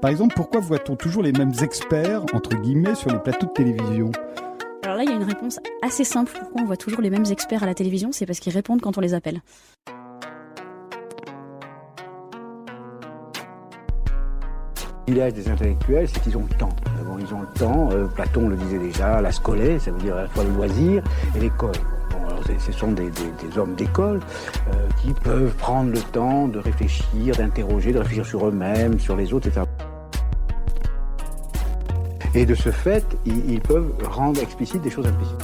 Par exemple, pourquoi voit-on toujours les mêmes experts, entre guillemets, sur les plateaux de télévision ? Alors là, il y a une réponse assez simple. Pourquoi on voit toujours les mêmes experts à la télévision ? C'est parce qu'ils répondent quand on les appelle. Le village des intellectuels, c'est qu'ils ont le temps. Bon, ils ont le temps, Platon le disait déjà, la scolée, ça veut dire à la fois le loisir et l'école. Bon, alors ce sont des hommes d'école qui peuvent prendre le temps de réfléchir, d'interroger, de réfléchir sur eux-mêmes, sur les autres, etc. Et de ce fait, ils peuvent rendre explicites des choses implicites.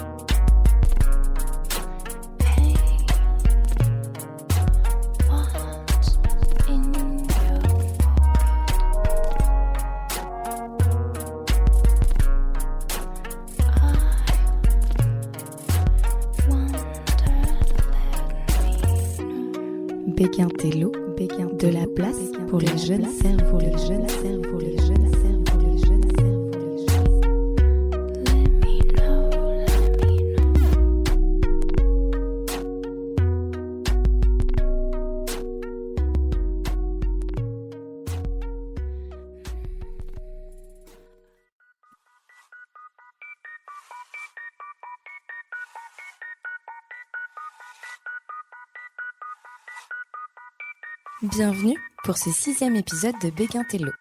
Béguin-Tello, de la place pour les jeunes cerveaux, pour les jeunes cerveaux, pour les jeunes cerveaux, pour les jeunes cerveaux, pour les jeunes. Bienvenue pour ce 6e épisode de Béguin-Tello.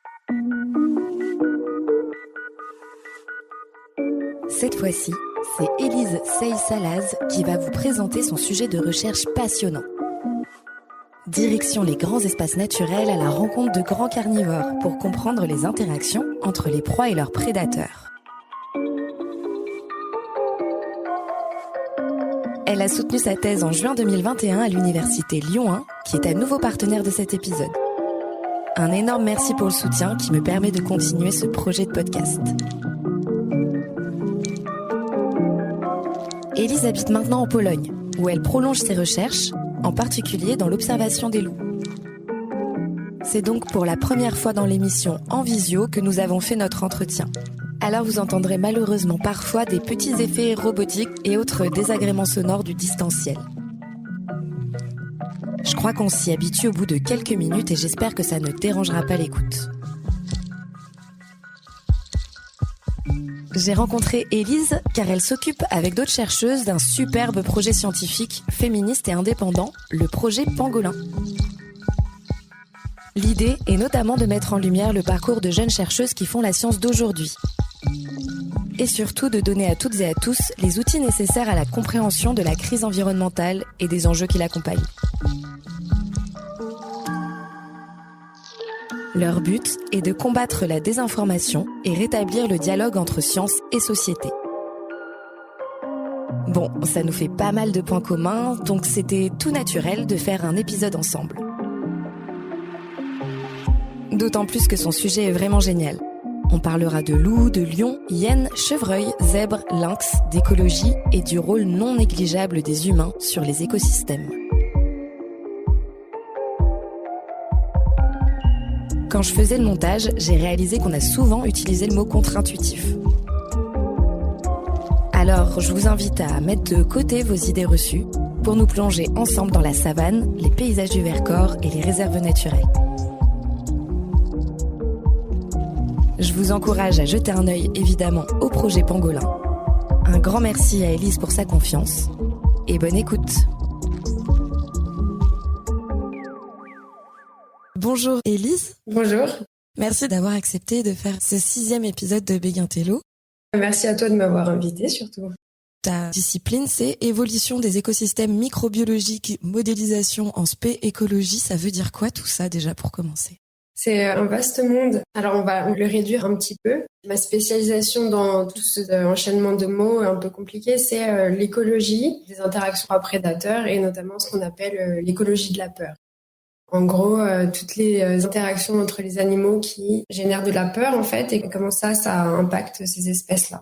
Cette fois-ci, c'est Élise Sey-Salaz qui va vous présenter son sujet de recherche passionnant. Direction les grands espaces naturels à la rencontre de grands carnivores pour comprendre les interactions entre les proies et leurs prédateurs. Elle a soutenu sa thèse en juin 2021 à l'université Lyon 1, qui est à nouveau partenaire de cet épisode. Un énorme merci pour le soutien qui me permet de continuer ce projet de podcast. Élise habite maintenant en Pologne, où elle prolonge ses recherches, en particulier dans l'observation des loups. C'est donc pour la première fois dans l'émission en visio que nous avons fait notre entretien. Alors vous entendrez malheureusement parfois des petits effets robotiques et autres désagréments sonores du distanciel. Je crois qu'on s'y habitue au bout de quelques minutes et j'espère que ça ne dérangera pas l'écoute. J'ai rencontré Élise car elle s'occupe avec d'autres chercheuses d'un superbe projet scientifique, féministe et indépendant, le projet Pangolin. L'idée est notamment de mettre en lumière le parcours de jeunes chercheuses qui font la science d'aujourd'hui. Et surtout de donner à toutes et à tous les outils nécessaires à la compréhension de la crise environnementale et des enjeux qui l'accompagnent. Leur but est de combattre la désinformation et rétablir le dialogue entre science et société. Bon, ça nous fait pas mal de points communs, donc c'était tout naturel de faire un épisode ensemble. D'autant plus que son sujet est vraiment génial. On parlera de loups, de lions, hyènes, chevreuils, zèbres, lynx, d'écologie et du rôle non négligeable des humains sur les écosystèmes. Quand je faisais le montage, j'ai réalisé qu'on a souvent utilisé le mot contre-intuitif. Alors, je vous invite à mettre de côté vos idées reçues pour nous plonger ensemble dans la savane, les paysages du Vercors et les réserves naturelles. Je vous encourage à jeter un œil évidemment au projet Pangolin. Un grand merci à Élise pour sa confiance et bonne écoute. Bonjour Élise. Bonjour. Merci d'avoir accepté de faire ce 6e épisode de Béguin-Tello. Merci à toi de m'avoir invitée surtout. Ta discipline, c'est évolution des écosystèmes microbiologiques, modélisation en spé écologie. Ça veut dire quoi tout ça déjà pour commencer ? C'est un vaste monde. Alors on va le réduire un petit peu. Ma spécialisation dans tout cet enchaînement de mots un peu compliqué, c'est l'écologie des interactions à prédateurs et notamment ce qu'on appelle l'écologie de la peur. En gros, toutes les interactions entre les animaux qui génèrent de la peur en fait et comment ça impacte ces espèces-là.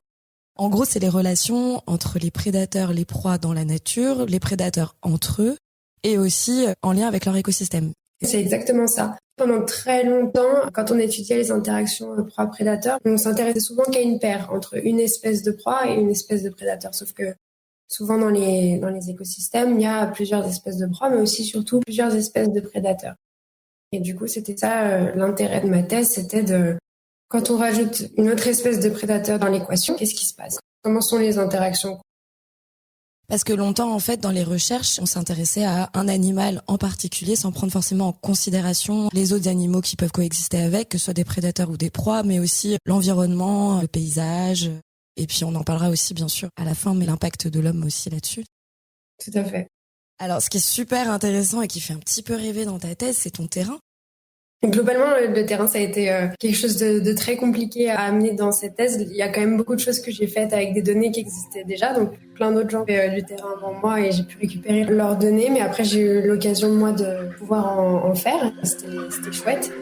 En gros, c'est les relations entre les prédateurs, les proies dans la nature, les prédateurs entre eux et aussi en lien avec leur écosystème. C'est exactement ça. Pendant très longtemps, quand on étudiait les interactions proie-prédateur, on s'intéressait souvent qu'à une paire entre une espèce de proie et une espèce de prédateur. Sauf que souvent dans les écosystèmes, il y a plusieurs espèces de proies, mais aussi surtout plusieurs espèces de prédateurs. Et du coup, c'était ça l'intérêt de ma thèse, c'était quand on rajoute une autre espèce de prédateur dans l'équation, qu'est-ce qui se passe? Comment sont les interactions? Parce que longtemps, en fait, dans les recherches, on s'intéressait à un animal en particulier sans prendre forcément en considération les autres animaux qui peuvent coexister avec, que ce soit des prédateurs ou des proies, mais aussi l'environnement, le paysage. Et puis on en parlera aussi, bien sûr, à la fin, mais l'impact de l'homme aussi là-dessus. Tout à fait. Alors, ce qui est super intéressant et qui fait un petit peu rêver dans ta thèse, c'est ton terrain. Globalement, le terrain, ça a été quelque chose de très compliqué à amener dans cette thèse. Il y a quand même beaucoup de choses que j'ai faites avec des données qui existaient déjà. Donc, plein d'autres gens ont fait du terrain avant moi et j'ai pu récupérer leurs données. Mais après, j'ai eu l'occasion, moi, de pouvoir en faire. C'était chouette.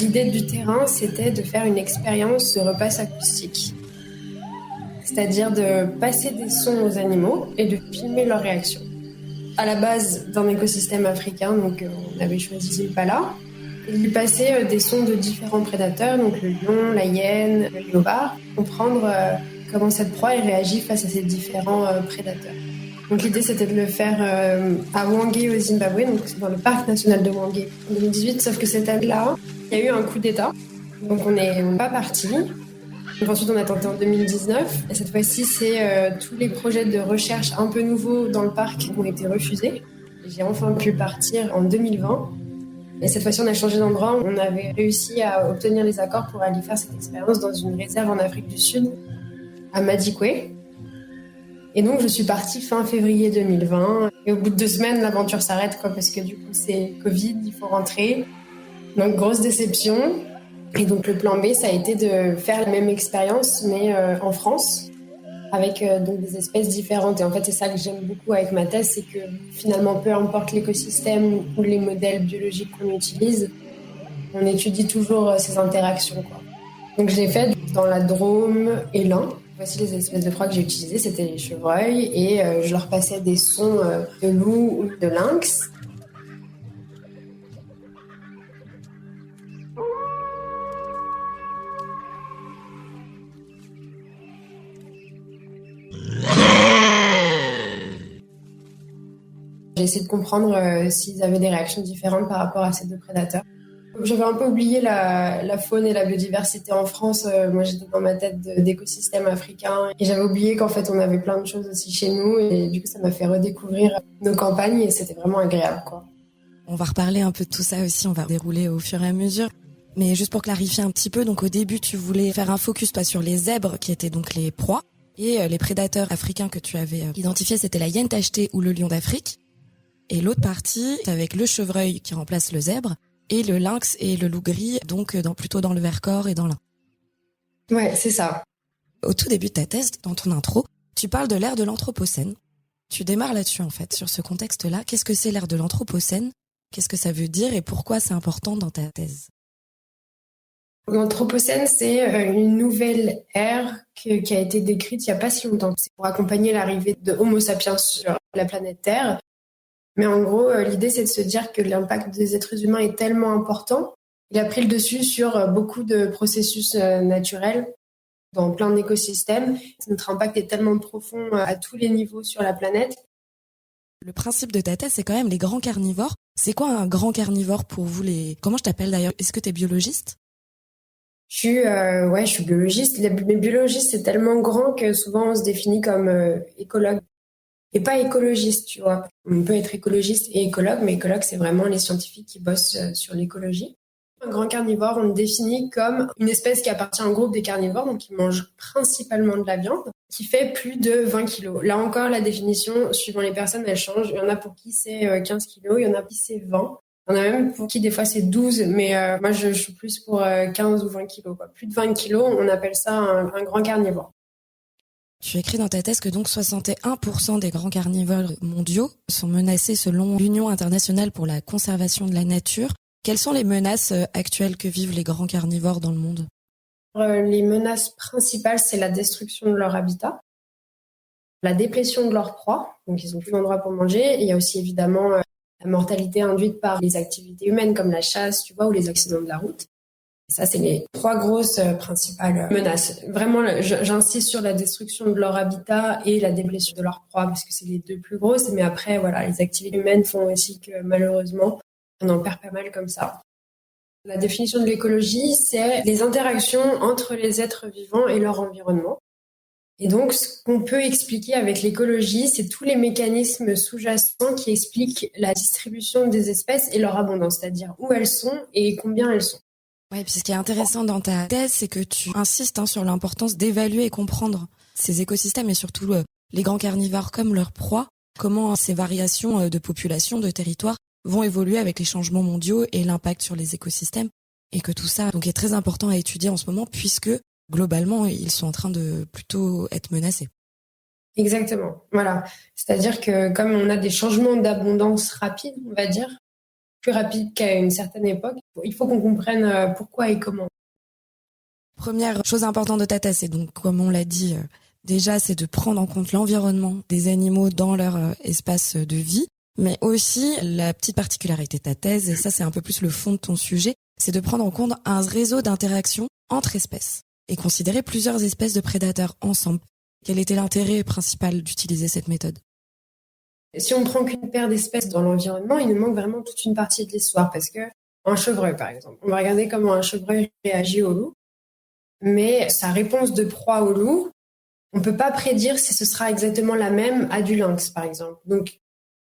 L'idée du terrain, c'était de faire une expérience de repasse acoustique. C'est-à-dire de passer des sons aux animaux et de filmer leurs réactions. À la base d'un écosystème africain, donc on avait choisi Zimpala, et lui passer des sons de différents prédateurs, donc le lion, la hyène, le léopard, comprendre comment cette proie réagit face à ces différents prédateurs. Donc l'idée, c'était de le faire à Hwange au Zimbabwe, donc dans le parc national de Hwange en 2018, sauf que cette année-là, il y a eu un coup d'État, donc on n'est pas parti. Donc ensuite, on a tenté en 2019, et cette fois-ci, c'est tous les projets de recherche un peu nouveaux dans le parc qui ont été refusés. J'ai enfin pu partir en 2020, et cette fois-ci, on a changé d'endroit. On avait réussi à obtenir les accords pour aller faire cette expérience dans une réserve en Afrique du Sud, à Madikwe. Et donc, je suis partie fin février 2020. Et au bout de 2 semaines, l'aventure s'arrête, parce que du coup, c'est Covid, il faut rentrer. Donc, grosse déception. Et donc, le plan B, ça a été de faire la même expérience, mais en France, avec donc des espèces différentes. Et en fait, c'est ça que j'aime beaucoup avec ma thèse, c'est que finalement, peu importe l'écosystème ou les modèles biologiques qu'on utilise, on étudie toujours ces interactions, quoi. Donc, je l'ai fait dans la Drôme et l'Ain. Voici les espèces de proies que j'ai utilisées, c'était les chevreuils, et je leur passais des sons de loup ou de lynx. J'ai essayé de comprendre s'ils avaient des réactions différentes par rapport à ces 2 prédateurs. J'avais un peu oublié la faune et la biodiversité en France. Moi, j'étais dans ma tête d'écosystème africain et j'avais oublié qu'en fait, on avait plein de choses aussi chez nous. Et du coup, ça m'a fait redécouvrir nos campagnes et c'était vraiment agréable, quoi. On va reparler un peu de tout ça aussi, on va dérouler au fur et à mesure. Mais juste pour clarifier un petit peu, donc au début, tu voulais faire un focus pas sur les zèbres, qui étaient donc les proies, et les prédateurs africains que tu avais identifiés, c'était la hyène tachetée ou le lion d'Afrique. Et l'autre partie, avec le chevreuil qui remplace le zèbre, et le lynx et le loup gris, donc plutôt dans le Vercors et dans l'Ain. Ouais, c'est ça. Au tout début de ta thèse, dans ton intro, tu parles de l'ère de l'Anthropocène. Tu démarres là-dessus, en fait, sur ce contexte-là. Qu'est-ce que c'est l'ère de l'Anthropocène? Qu'est-ce que ça veut dire et pourquoi c'est important dans ta thèse? L'Anthropocène, c'est une nouvelle ère qui a été décrite il n'y a pas si longtemps. C'est pour accompagner l'arrivée de Homo sapiens sur la planète Terre. Mais en gros, l'idée, c'est de se dire que l'impact des êtres humains est tellement important. Il a pris le dessus sur beaucoup de processus naturels dans plein d'écosystèmes. Notre impact est tellement profond à tous les niveaux sur la planète. Le principe de ta thèse, c'est quand même les grands carnivores. C'est quoi un grand carnivore pour vous Comment je t'appelle d'ailleurs? Est-ce que tu es biologiste? Je suis biologiste. Mais biologiste, c'est tellement grand que souvent on se définit comme écologue. Et pas écologiste, tu vois. On peut être écologiste et écologue, mais écologue, c'est vraiment les scientifiques qui bossent sur l'écologie. Un grand carnivore, on le définit comme une espèce qui appartient à un groupe des carnivores, donc qui mange principalement de la viande, qui fait plus de 20 kilos. Là encore, la définition, suivant les personnes, elle change. Il y en a pour qui c'est 15 kilos, il y en a pour qui c'est 20. Il y en a même pour qui, des fois, c'est 12, mais moi, je suis plus pour 15 ou 20 kilos, quoi. Plus de 20 kilos, on appelle ça un grand carnivore. Tu écris dans ta thèse que donc 61% des grands carnivores mondiaux sont menacés selon l'Union internationale pour la conservation de la nature. Quelles sont les menaces actuelles que vivent les grands carnivores dans le monde? Les menaces principales, c'est la destruction de leur habitat, la déplétion de leur proie, donc ils n'ont plus d'endroit pour manger. Et il y a aussi évidemment la mortalité induite par les activités humaines comme la chasse, tu vois, ou les accidents de la route. Et ça, c'est les 3 grosses principales menaces. Vraiment, j'insiste sur la destruction de leur habitat et la déplétion de leur proie parce que c'est les 2 plus grosses. Mais après, voilà, les activités humaines font aussi que malheureusement, on en perd pas mal comme ça. La définition de l'écologie, c'est les interactions entre les êtres vivants et leur environnement. Et donc, ce qu'on peut expliquer avec l'écologie, c'est tous les mécanismes sous-jacents qui expliquent la distribution des espèces et leur abondance, c'est-à-dire où elles sont et combien elles sont. Ouais, puis ce qui est intéressant dans ta thèse, c'est que tu insistes sur l'importance d'évaluer et comprendre ces écosystèmes et surtout les grands carnivores comme leurs proies, comment ces variations de population, de territoire vont évoluer avec les changements mondiaux et l'impact sur les écosystèmes, et que tout ça donc est très important à étudier en ce moment puisque globalement, ils sont en train de plutôt être menacés. Exactement, voilà. C'est-à-dire que comme on a des changements d'abondance rapides, on va dire, plus rapides qu'à une certaine époque, il faut qu'on comprenne pourquoi et comment. Première chose importante de ta thèse, c'est donc, comme on l'a dit, déjà, c'est de prendre en compte l'environnement des animaux dans leur espace de vie, mais aussi la petite particularité de ta thèse, et ça c'est un peu plus le fond de ton sujet, c'est de prendre en compte un réseau d'interactions entre espèces et considérer plusieurs espèces de prédateurs ensemble. Quel était l'intérêt principal d'utiliser cette méthode ? Si on prend qu'une paire d'espèces dans l'environnement, il nous manque vraiment toute une partie de l'histoire. Parce que un chevreuil, par exemple, on va regarder comment un chevreuil réagit au loup, mais sa réponse de proie au loup, on peut pas prédire si ce sera exactement la même à du lynx, par exemple. Donc,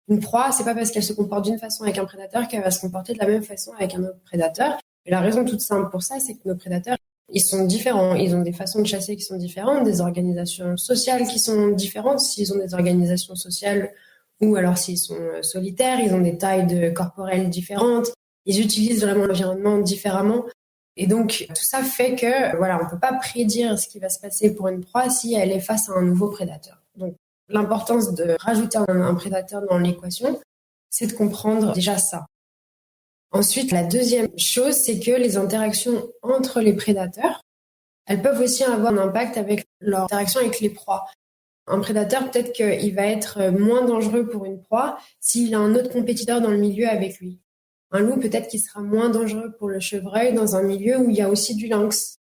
une proie, c'est pas parce qu'elle se comporte d'une façon avec un prédateur qu'elle va se comporter de la même façon avec un autre prédateur. Et la raison toute simple pour ça, c'est que nos prédateurs, ils sont différents. Ils ont des façons de chasser qui sont différentes, des organisations sociales qui sont différentes. S'ils ont des organisations sociales ou alors s'ils sont solitaires, ils ont des tailles corporelles différentes. Ils utilisent vraiment l'environnement différemment. Et donc, tout ça fait que, voilà, on peut pas prédire ce qui va se passer pour une proie si elle est face à un nouveau prédateur. Donc, l'importance de rajouter un prédateur dans l'équation, c'est de comprendre déjà ça. Ensuite, la deuxième chose, c'est que les interactions entre les prédateurs, elles peuvent aussi avoir un impact avec leur interaction avec les proies. Un prédateur, peut-être qu'il va être moins dangereux pour une proie s'il a un autre compétiteur dans le milieu avec lui. Un loup, peut-être qu'il sera moins dangereux pour le chevreuil dans un milieu où il y a aussi du lynx.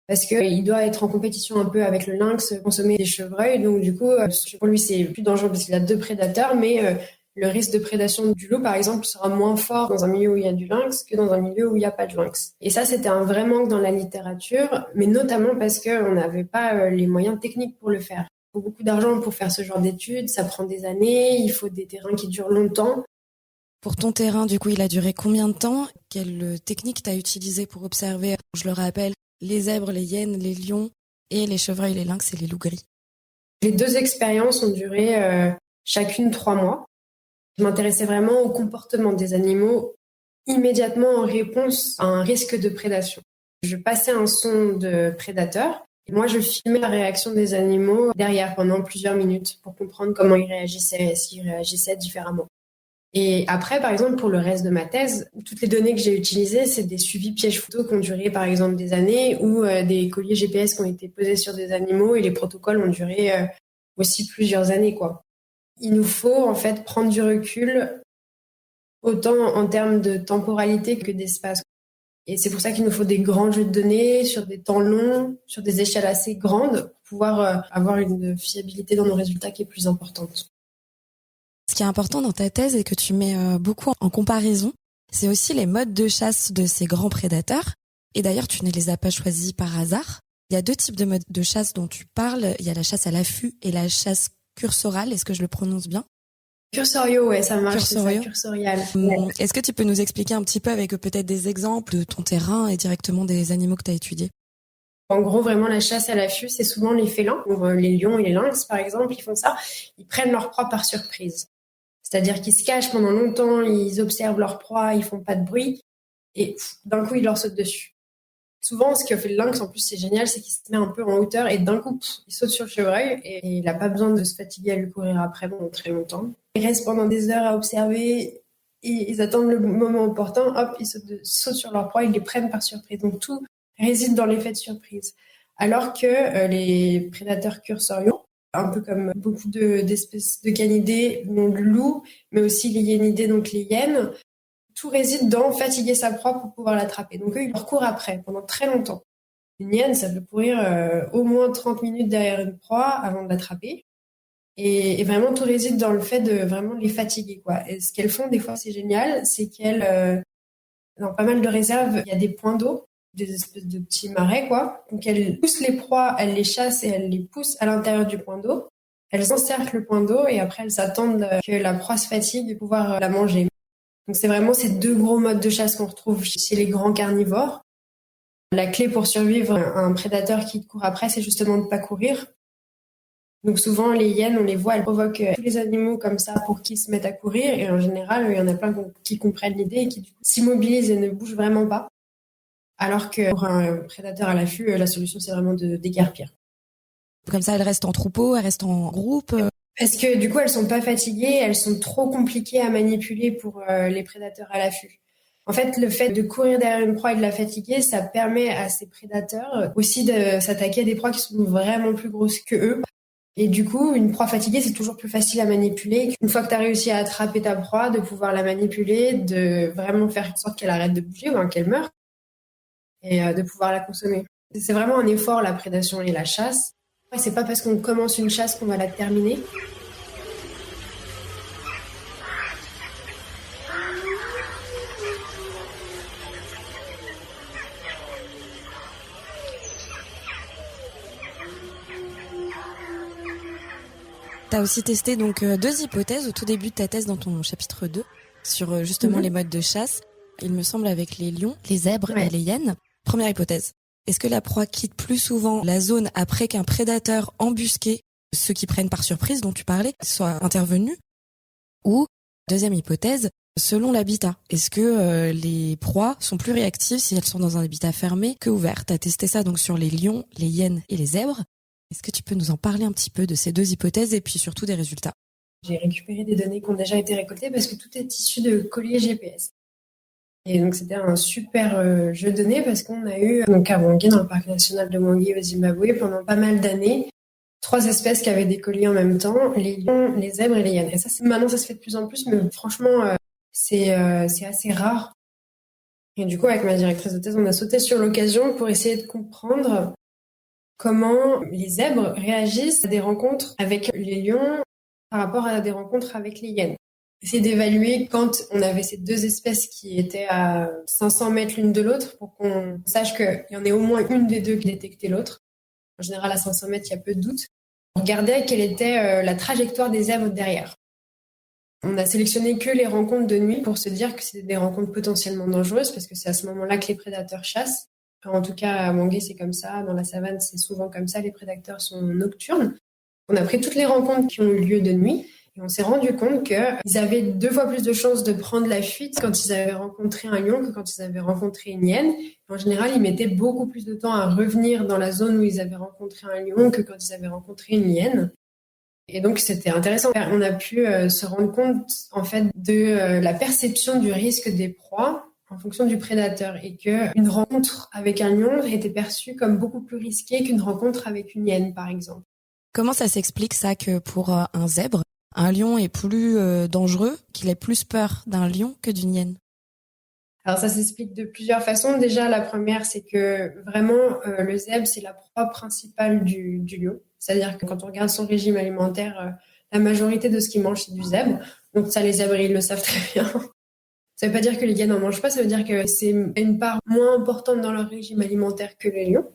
Parce qu'il doit être en compétition un peu avec le lynx, consommer des chevreuils. Donc du coup, pour lui, c'est plus dangereux parce qu'il a 2 prédateurs, mais le risque de prédation du loup, par exemple, sera moins fort dans un milieu où il y a du lynx que dans un milieu où il n'y a pas de lynx. Et ça, c'était un vrai manque dans la littérature, mais notamment parce qu'on n'avait pas les moyens techniques pour le faire. Il faut beaucoup d'argent pour faire ce genre d'études, ça prend des années, il faut des terrains qui durent longtemps. Pour ton terrain, du coup, il a duré combien de temps ? Quelle technique t'as utilisée pour observer, je le rappelle, les zèbres, les hyènes, les lions et les chevreuils, les lynx et les loups gris ? Les 2 expériences ont duré chacune 3 mois. Je m'intéressais vraiment au comportement des animaux immédiatement en réponse à un risque de prédation. Je passais un son de prédateur et moi je filmais la réaction des animaux derrière pendant plusieurs minutes pour comprendre comment ils réagissaient, s'ils réagissaient différemment. Et après, par exemple, pour le reste de ma thèse, toutes les données que j'ai utilisées, c'est des suivis pièges photos qui ont duré, par exemple, des années ou des colliers GPS qui ont été posés sur des animaux et les protocoles ont duré aussi plusieurs années, quoi. Il nous faut, en fait, prendre du recul autant en termes de temporalité que d'espace. Et c'est pour ça qu'il nous faut des grands jeux de données sur des temps longs, sur des échelles assez grandes pour pouvoir avoir une fiabilité dans nos résultats qui est plus importante. Ce qui est important dans ta thèse et que tu mets beaucoup en comparaison, c'est aussi les modes de chasse de ces grands prédateurs. Et d'ailleurs, tu ne les as pas choisis par hasard. Il y a 2 types de modes de chasse dont tu parles. Il y a la chasse à l'affût et la chasse cursorale. Est-ce que je le prononce bien ? Cursorio, ouais, ça marche, Cursorio. c'est ça, cursorial. Ouais. Est-ce que tu peux nous expliquer un petit peu avec peut-être des exemples de ton terrain et directement des animaux que tu as étudiés ? En gros, vraiment, la chasse à l'affût, c'est souvent les félins. Les lions et les lynx, par exemple, ils font ça. Ils prennent leur proie par surprise. C'est-à-dire qu'ils se cachent pendant longtemps, ils observent leur proie, ils font pas de bruit, et d'un coup, ils leur sautent dessus. Souvent, ce que fait le lynx, en plus, c'est génial, c'est qu'il se met un peu en hauteur, et d'un coup, il saute sur le chevreuil, et il n'a pas besoin de se fatiguer à lui courir après pendant très longtemps. Ils restent pendant des heures à observer, et ils attendent le moment opportun, hop, ils sautent sur leur proie, ils les prennent par surprise. Donc tout réside dans l'effet de surprise. Alors que les prédateurs cursoriaux, un peu comme beaucoup d'espèces de canidés, donc le loup, mais aussi les hyénidés, donc les hyènes. Tout réside dans fatiguer sa proie pour pouvoir l'attraper. Donc eux, ils leur courent après pendant très longtemps. Une hyène, ça peut courir au moins 30 minutes derrière une proie avant de l'attraper. Et vraiment, tout réside dans le fait de vraiment les fatiguer, quoi. Et ce qu'elles font, des fois, c'est génial, c'est qu'elles, dans pas mal de réserves, il y a des points d'eau, des espèces de petits marais, quoi. Donc elles poussent les proies, elles les chassent et elles les poussent à l'intérieur du point d'eau. Elles encerclent le point d'eau et après, elles s'attendent que la proie se fatigue de pouvoir la manger. Donc c'est vraiment ces deux gros modes de chasse qu'on retrouve chez les grands carnivores. La clé pour survivre à un prédateur qui te court après, c'est justement de ne pas courir. Donc souvent, les hyènes, on les voit, elles provoquent tous les animaux comme ça pour qu'ils se mettent à courir. Et en général, il y en a plein qui comprennent l'idée et qui du coup, s'immobilisent et ne bougent vraiment pas. Alors que pour un prédateur à l'affût, la solution, c'est vraiment de déguerpir. Comme ça, elles restent en troupeau, elles restent en groupe. Parce que du coup, elles sont pas fatiguées, elles sont trop compliquées à manipuler pour les prédateurs à l'affût. En fait, le fait de courir derrière une proie et de la fatiguer, ça permet à ces prédateurs aussi de s'attaquer à des proies qui sont vraiment plus grosses que eux. Et du coup, une proie fatiguée, c'est toujours plus facile à manipuler. Une fois que tu as réussi à attraper ta proie, de pouvoir la manipuler, de vraiment faire en sorte qu'elle arrête de bouger ou qu'elle meure et de pouvoir la consommer. C'est vraiment un effort, la prédation et la chasse. C'est pas parce qu'on commence une chasse qu'on va la terminer. Tu as aussi testé donc 2 hypothèses au tout début de ta thèse dans ton chapitre 2 sur justement les modes de chasse. Il me semble avec les lions, les zèbres et les hyènes. Première hypothèse. Est-ce que la proie quitte plus souvent la zone après qu'un prédateur embusqué, ceux qui prennent par surprise dont tu parlais, soit intervenu? Ou, deuxième hypothèse, selon l'habitat. Est-ce que les proies sont plus réactives si elles sont dans un habitat fermé que ouvert? Tu as testé ça donc sur les lions, les hyènes et les zèbres. Est-ce que tu peux nous en parler un petit peu de ces 2 hypothèses et puis surtout des résultats? J'ai récupéré des données qui ont déjà été récoltées parce que tout est issu de colliers GPS. Et donc c'était un super jeu de données parce qu'on a eu donc à Mwangi, dans le parc national de Mwangi au Zimbabwe, pendant pas mal d'années, 3 espèces qui avaient des colliers en même temps, les lions, les zèbres et les hyènes. Et ça, maintenant, ça se fait de plus en plus, mais franchement, c'est assez rare. Et du coup, avec ma directrice de thèse, on a sauté sur l'occasion pour essayer de comprendre comment les zèbres réagissent à des rencontres avec les lions par rapport à des rencontres avec les hyènes. Essayer d'évaluer quand on avait ces 2 espèces qui étaient à 500 mètres l'une de l'autre pour qu'on sache qu'il y en ait au moins une des 2 qui détectait l'autre. En général, à 500 mètres, il y a peu de doute. On regardait quelle était la trajectoire des zèbres derrière. On a sélectionné que les rencontres de nuit pour se dire que c'était des rencontres potentiellement dangereuses parce que c'est à ce moment-là que les prédateurs chassent. Enfin, en tout cas, à Mwangi, c'est comme ça. Dans la savane, c'est souvent comme ça. Les prédateurs sont nocturnes. On a pris toutes les rencontres qui ont eu lieu de nuit et on s'est rendu compte qu'ils avaient 2 fois plus de chances de prendre la fuite quand ils avaient rencontré un lion que quand ils avaient rencontré une hyène. En général, ils mettaient beaucoup plus de temps à revenir dans la zone où ils avaient rencontré un lion que quand ils avaient rencontré une hyène. Et donc, c'était intéressant. On a pu se rendre compte, en fait, de la perception du risque des proies en fonction du prédateur et qu'une rencontre avec un lion était perçue comme beaucoup plus risquée qu'une rencontre avec une hyène, par exemple. Comment ça s'explique ça que pour un zèbre, un lion est plus dangereux, qu'il ait plus peur d'un lion que d'une hyène? Alors ça s'explique de plusieurs façons. Déjà, la première, c'est que vraiment, le zèbre, c'est la proie principale du lion. C'est-à-dire que quand on regarde son régime alimentaire, la majorité de ce qu'il mange, c'est du zèbre. Donc ça, les zèbres, ils le savent très bien. Ça veut pas dire que les hyènes n'en mangent pas, ça veut dire que c'est une part moins importante dans leur régime alimentaire que les lions.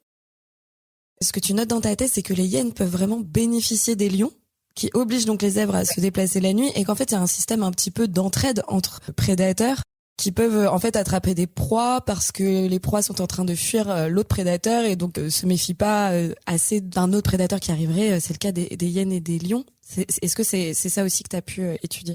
Ce que tu notes dans ta thèse, c'est que les hyènes peuvent vraiment bénéficier des lions, qui obligent donc les zèbres à se déplacer la nuit, et qu'en fait, il y a un système un petit peu d'entraide entre prédateurs qui peuvent en fait attraper des proies parce que les proies sont en train de fuir l'autre prédateur et donc se méfient pas assez d'un autre prédateur qui arriverait. C'est le cas des hyènes et des lions. Est-ce que c'est ça aussi que tu as pu étudier?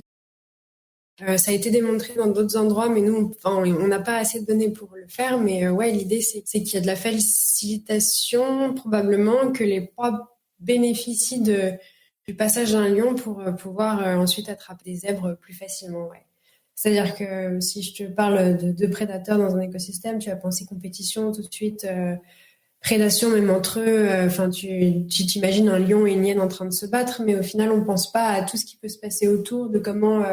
Ça a été démontré dans d'autres endroits, mais nous, on n'a pas assez de données pour le faire. Mais ouais, l'idée, c'est qu'il y a de la facilitation, probablement, que les proies bénéficient du passage d'un lion pour pouvoir ensuite attraper des zèbres plus facilement. Ouais. C'est-à-dire que si je te parle de prédateurs dans un écosystème, tu vas penser compétition tout de suite. prédation même entre eux. Enfin, tu t'imagines un lion et une hyène en train de se battre, mais au final, on pense pas à tout ce qui peut se passer autour, de comment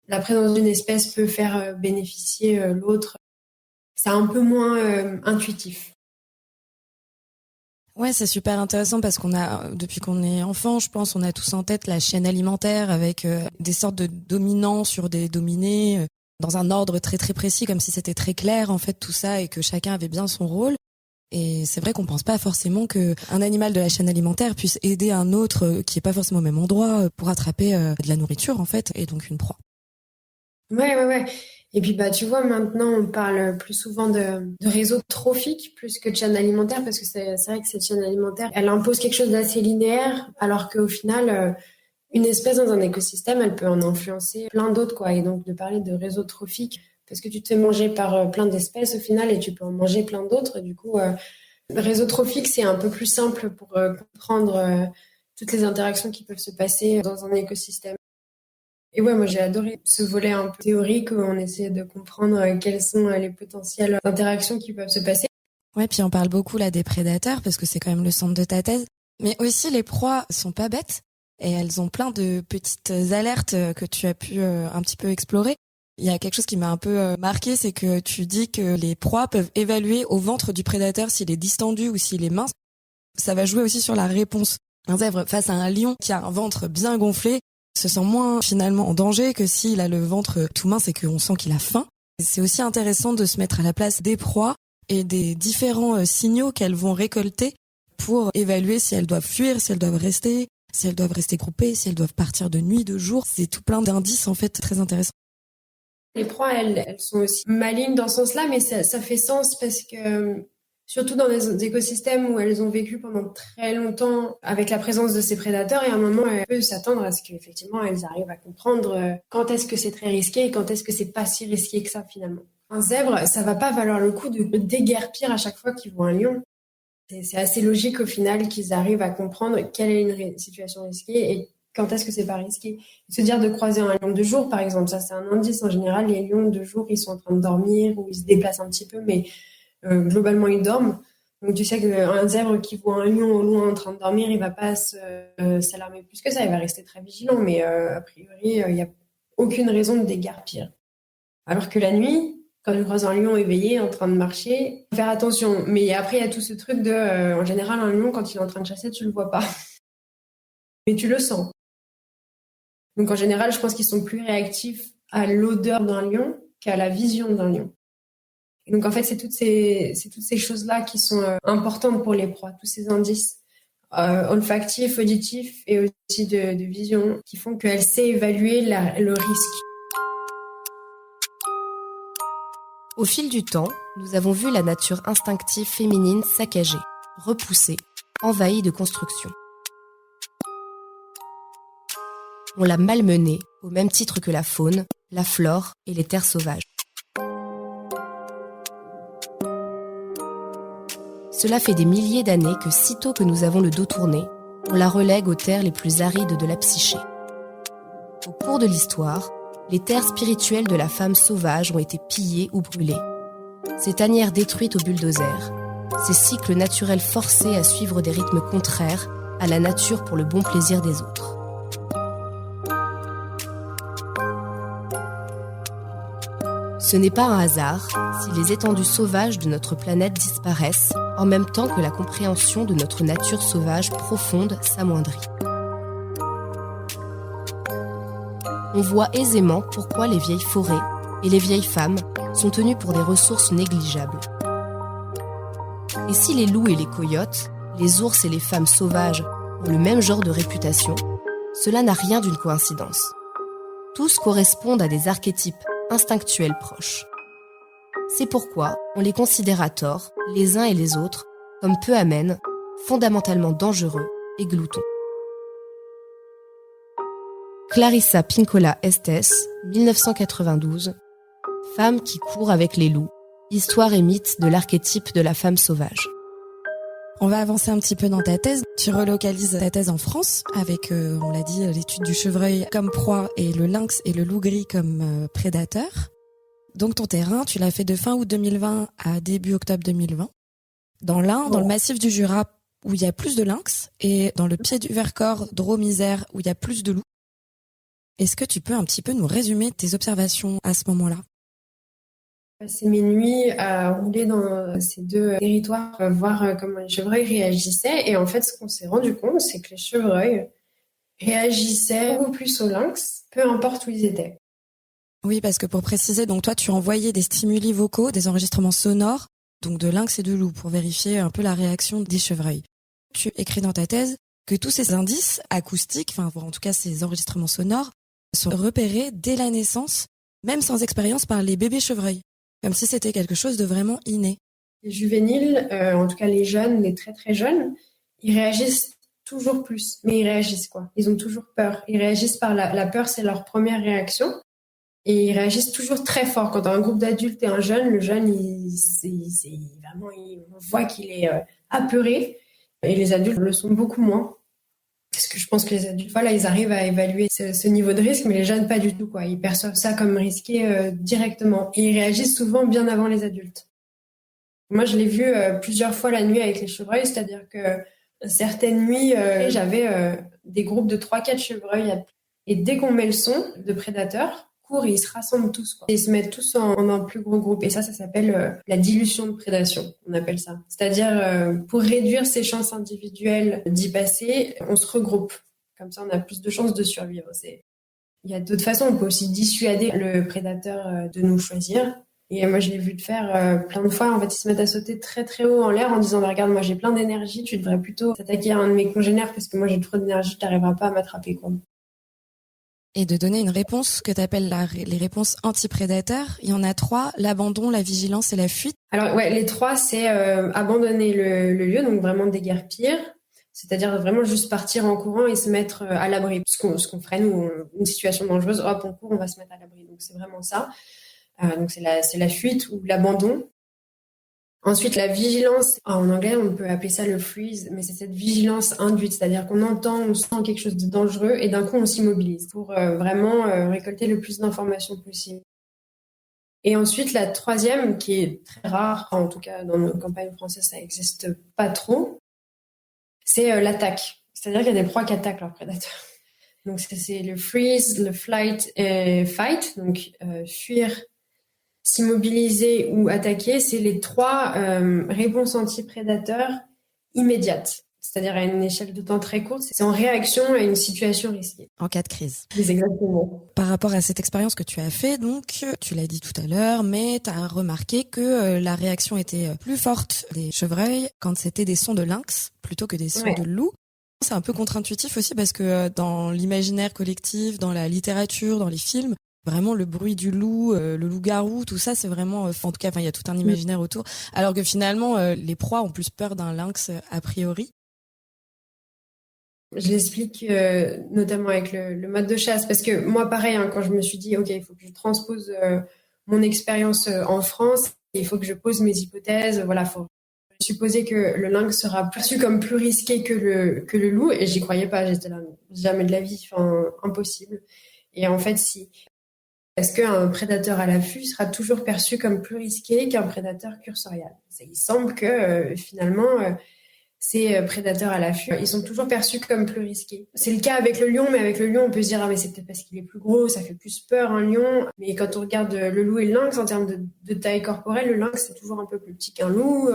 la présence d'une espèce peut faire bénéficier l'autre. C'est un peu moins intuitif. Ouais, c'est super intéressant parce qu'on a, depuis qu'on est enfant, je pense, on a tous en tête la chaîne alimentaire avec des sortes de dominants sur des dominés, dans un ordre très très précis, comme si c'était très clair en fait tout ça et que chacun avait bien son rôle. Et c'est vrai qu'on pense pas forcément que un animal de la chaîne alimentaire puisse aider un autre qui est pas forcément au même endroit pour attraper de la nourriture en fait, et donc une proie. Ouais. Et puis tu vois, maintenant on parle plus souvent de réseaux trophiques plus que de chaîne alimentaire, parce que c'est vrai que cette chaîne alimentaire, elle impose quelque chose d'assez linéaire, alors qu'au final, une espèce dans un écosystème, elle peut en influencer plein d'autres, quoi. Et donc de parler de réseaux trophiques, parce que tu te fais manger par plein d'espèces au final et tu peux en manger plein d'autres. Du coup, le réseau trophique, c'est un peu plus simple pour comprendre toutes les interactions qui peuvent se passer dans un écosystème. Et ouais, moi j'ai adoré ce volet un peu théorique où on essaie de comprendre quelles sont les potentielles interactions qui peuvent se passer. Ouais, puis on parle beaucoup là des prédateurs parce que c'est quand même le centre de ta thèse. Mais aussi les proies sont pas bêtes et elles ont plein de petites alertes que tu as pu un petit peu explorer. Il y a quelque chose qui m'a un peu marqué, c'est que tu dis que les proies peuvent évaluer au ventre du prédateur s'il est distendu ou s'il est mince. Ça va jouer aussi sur la réponse. Un zèbre face à un lion qui a un ventre bien gonflé se sent moins finalement en danger que s'il a le ventre tout mince et qu'on sent qu'il a faim. C'est aussi intéressant de se mettre à la place des proies et des différents signaux qu'elles vont récolter pour évaluer si elles doivent fuir, si elles doivent rester groupées, si elles doivent partir de nuit, de jour. C'est tout plein d'indices en fait très intéressants. Les proies, elles sont aussi malignes dans ce sens-là, mais ça fait sens parce que surtout dans des écosystèmes où elles ont vécu pendant très longtemps avec la présence de ces prédateurs, et à un moment, elles peuvent s'attendre à ce qu'effectivement, elles arrivent à comprendre quand est-ce que c'est très risqué et quand est-ce que c'est pas si risqué que ça, finalement. Un zèbre, ça va pas valoir le coup de déguerpir à chaque fois qu'ils voient un lion. C'est assez logique au final qu'ils arrivent à comprendre quelle est une situation risquée et quand est-ce que c'est pas risqué. Se dire de croiser un lion de jour, par exemple, ça c'est un indice. En général, les lions de jour, ils sont en train de dormir ou ils se déplacent un petit peu, mais globalement, ils dorment. Donc, tu sais qu'un zèbre qui voit un lion au loin en train de dormir, il va pas s'alarmer plus que ça. Il va rester très vigilant. Mais a priori, il n'y a aucune raison de déguerpir. Alors que la nuit, quand tu croises un lion éveillé en train de marcher, faut faire attention. Mais après, il y a tout ce truc en général, un lion, quand il est en train de chasser, tu le vois pas. Mais tu le sens. Donc, en général, je pense qu'ils sont plus réactifs à l'odeur d'un lion qu'à la vision d'un lion. Et donc, en fait, c'est toutes ces choses-là qui sont importantes pour les proies, tous ces indices olfactifs, auditifs et aussi de vision qui font qu'elle sait évaluer le risque. Au fil du temps, nous avons vu la nature instinctive féminine saccagée, repoussée, envahie de constructions. On l'a malmenée au même titre que la faune, la flore et les terres sauvages. Cela fait des milliers d'années que sitôt que nous avons le dos tourné, on la relègue aux terres les plus arides de la psyché. Au cours de l'histoire, les terres spirituelles de la femme sauvage ont été pillées ou brûlées. Ces tanières détruites au bulldozer, ces cycles naturels forcés à suivre des rythmes contraires à la nature pour le bon plaisir des autres. Ce n'est pas un hasard si les étendues sauvages de notre planète disparaissent en même temps que la compréhension de notre nature sauvage profonde s'amoindrit. On voit aisément pourquoi les vieilles forêts et les vieilles femmes sont tenues pour des ressources négligeables. Et si les loups et les coyotes, les ours et les femmes sauvages ont le même genre de réputation, cela n'a rien d'une coïncidence. Tous correspondent à des archétypes instinctuels proches. C'est pourquoi on les considère à tort, les uns et les autres, comme peu amènes, fondamentalement dangereux et gloutons. Clarissa Pinkola Estes, 1992, Femme qui court avec les loups, histoire et mythe de l'archétype de la femme sauvage. On va avancer un petit peu dans ta thèse. Tu relocalises ta thèse en France avec, on l'a dit, l'étude du chevreuil comme proie et le lynx et le loup gris comme prédateurs. Donc ton terrain, tu l'as fait de fin août 2020 à début octobre 2020. Dans l'Ain, dans le massif du Jura, où il y a plus de lynx, et dans le pied du Vercors, Drôme-Isère, où il y a plus de loups. Est-ce que tu peux un petit peu nous résumer tes observations à ce moment-là? Passé mes nuits à rouler dans ces deux territoires, voir comment les chevreuils réagissaient. Et en fait, ce qu'on s'est rendu compte, c'est que les chevreuils réagissaient beaucoup plus au lynx, peu importe où ils étaient. Oui, parce que pour préciser, donc toi, tu envoyais des stimuli vocaux, des enregistrements sonores, donc de lynx et de loup, pour vérifier un peu la réaction des chevreuils. Tu écris dans ta thèse que tous ces indices acoustiques, enfin en tout cas ces enregistrements sonores, sont repérés dès la naissance, même sans expérience par les bébés chevreuils, comme si c'était quelque chose de vraiment inné. Les juvéniles, en tout cas les jeunes, les très très jeunes, ils réagissent toujours plus. Mais ils réagissent quoi? Ils ont toujours peur. Ils réagissent par la peur, c'est leur première réaction. Et ils réagissent toujours très fort. Quand un groupe d'adultes et un jeune, le jeune, on voit qu'il est apeuré. Et les adultes le sont beaucoup moins. Parce que je pense que les adultes, voilà, ils arrivent à évaluer ce niveau de risque, mais les jeunes, pas du tout, quoi. Ils perçoivent ça comme risqué directement. Et ils réagissent souvent bien avant les adultes. Moi, je l'ai vu plusieurs fois la nuit avec les chevreuils, c'est-à-dire que certaines nuits, j'avais des groupes de 3-4 chevreuils. Et dès qu'on met le son de prédateurs, courent et ils se rassemblent tous, quoi. Et ils se mettent tous en un plus gros groupe. Et ça s'appelle la dilution de prédation, on appelle ça. C'est-à-dire, pour réduire ses chances individuelles d'y passer, on se regroupe. Comme ça, on a plus de chances de survivre. Il y a d'autres façons. On peut aussi dissuader le prédateur de nous choisir. Et moi, je l'ai vu le faire plein de fois. En fait, ils se mettent à sauter très très haut en l'air en disant bah, regarde, moi j'ai plein d'énergie, tu devrais plutôt t'attaquer à un de mes congénères parce que moi j'ai trop d'énergie, tu n'arriveras pas à m'attraper, quoi. Et de donner une réponse que tu appelles les réponses anti-prédateurs. Il y en a 3, l'abandon, la vigilance et la fuite. Alors ouais, les 3, c'est abandonner le lieu, donc vraiment déguerpir, c'est-à-dire vraiment juste partir en courant et se mettre à l'abri. Ce qu'on ferait nous, une situation dangereuse, hop, on court, on va se mettre à l'abri. Donc c'est vraiment ça. Donc c'est la fuite ou l'abandon. Ensuite, la vigilance, en anglais, on peut appeler ça le freeze, mais c'est cette vigilance induite, c'est-à-dire qu'on entend, on sent quelque chose de dangereux et d'un coup, on s'immobilise pour vraiment récolter le plus d'informations possible. Et ensuite, la troisième, qui est très rare, en tout cas dans nos campagnes françaises, ça n'existe pas trop, c'est l'attaque. C'est-à-dire qu'il y a des proies qui attaquent leurs prédateurs. Donc c'est le freeze, le flight et fight, donc fuir, s'immobiliser ou attaquer, c'est les 3 réponses anti-prédateurs immédiates. C'est-à-dire à une échelle de temps très courte. C'est en réaction à une situation risquée. En cas de crise. Exactement. Par rapport à cette expérience que tu as fait, donc, tu l'as dit tout à l'heure, mais tu as remarqué que la réaction était plus forte des chevreuils quand c'était des sons de lynx plutôt que des sons de loup. C'est un peu contre-intuitif aussi parce que dans l'imaginaire collectif, dans la littérature, dans les films, vraiment le bruit du loup, le loup-garou, tout ça, c'est vraiment, en tout cas, il y a tout un imaginaire autour. Alors que finalement, les proies ont plus peur d'un lynx a priori. Je l'explique notamment avec le mode de chasse, parce que moi, pareil, quand je me suis dit, ok, il faut que je transpose mon expérience en France, il faut que je pose mes hypothèses, voilà, faut supposer que le lynx sera perçu comme plus risqué que le loup, et j'y croyais pas, j'étais là, jamais de la vie, impossible. Et en fait, si. Est-ce qu'un prédateur à l'affût sera toujours perçu comme plus risqué qu'un prédateur cursorial? Il semble que finalement, ces prédateurs à l'affût, ils sont toujours perçus comme plus risqués. C'est le cas avec le lion, mais avec le lion, on peut se dire mais c'est peut-être parce qu'il est plus gros, ça fait plus peur un lion. Mais quand on regarde le loup et le lynx, en termes de taille corporelle, le lynx c'est toujours un peu plus petit qu'un loup.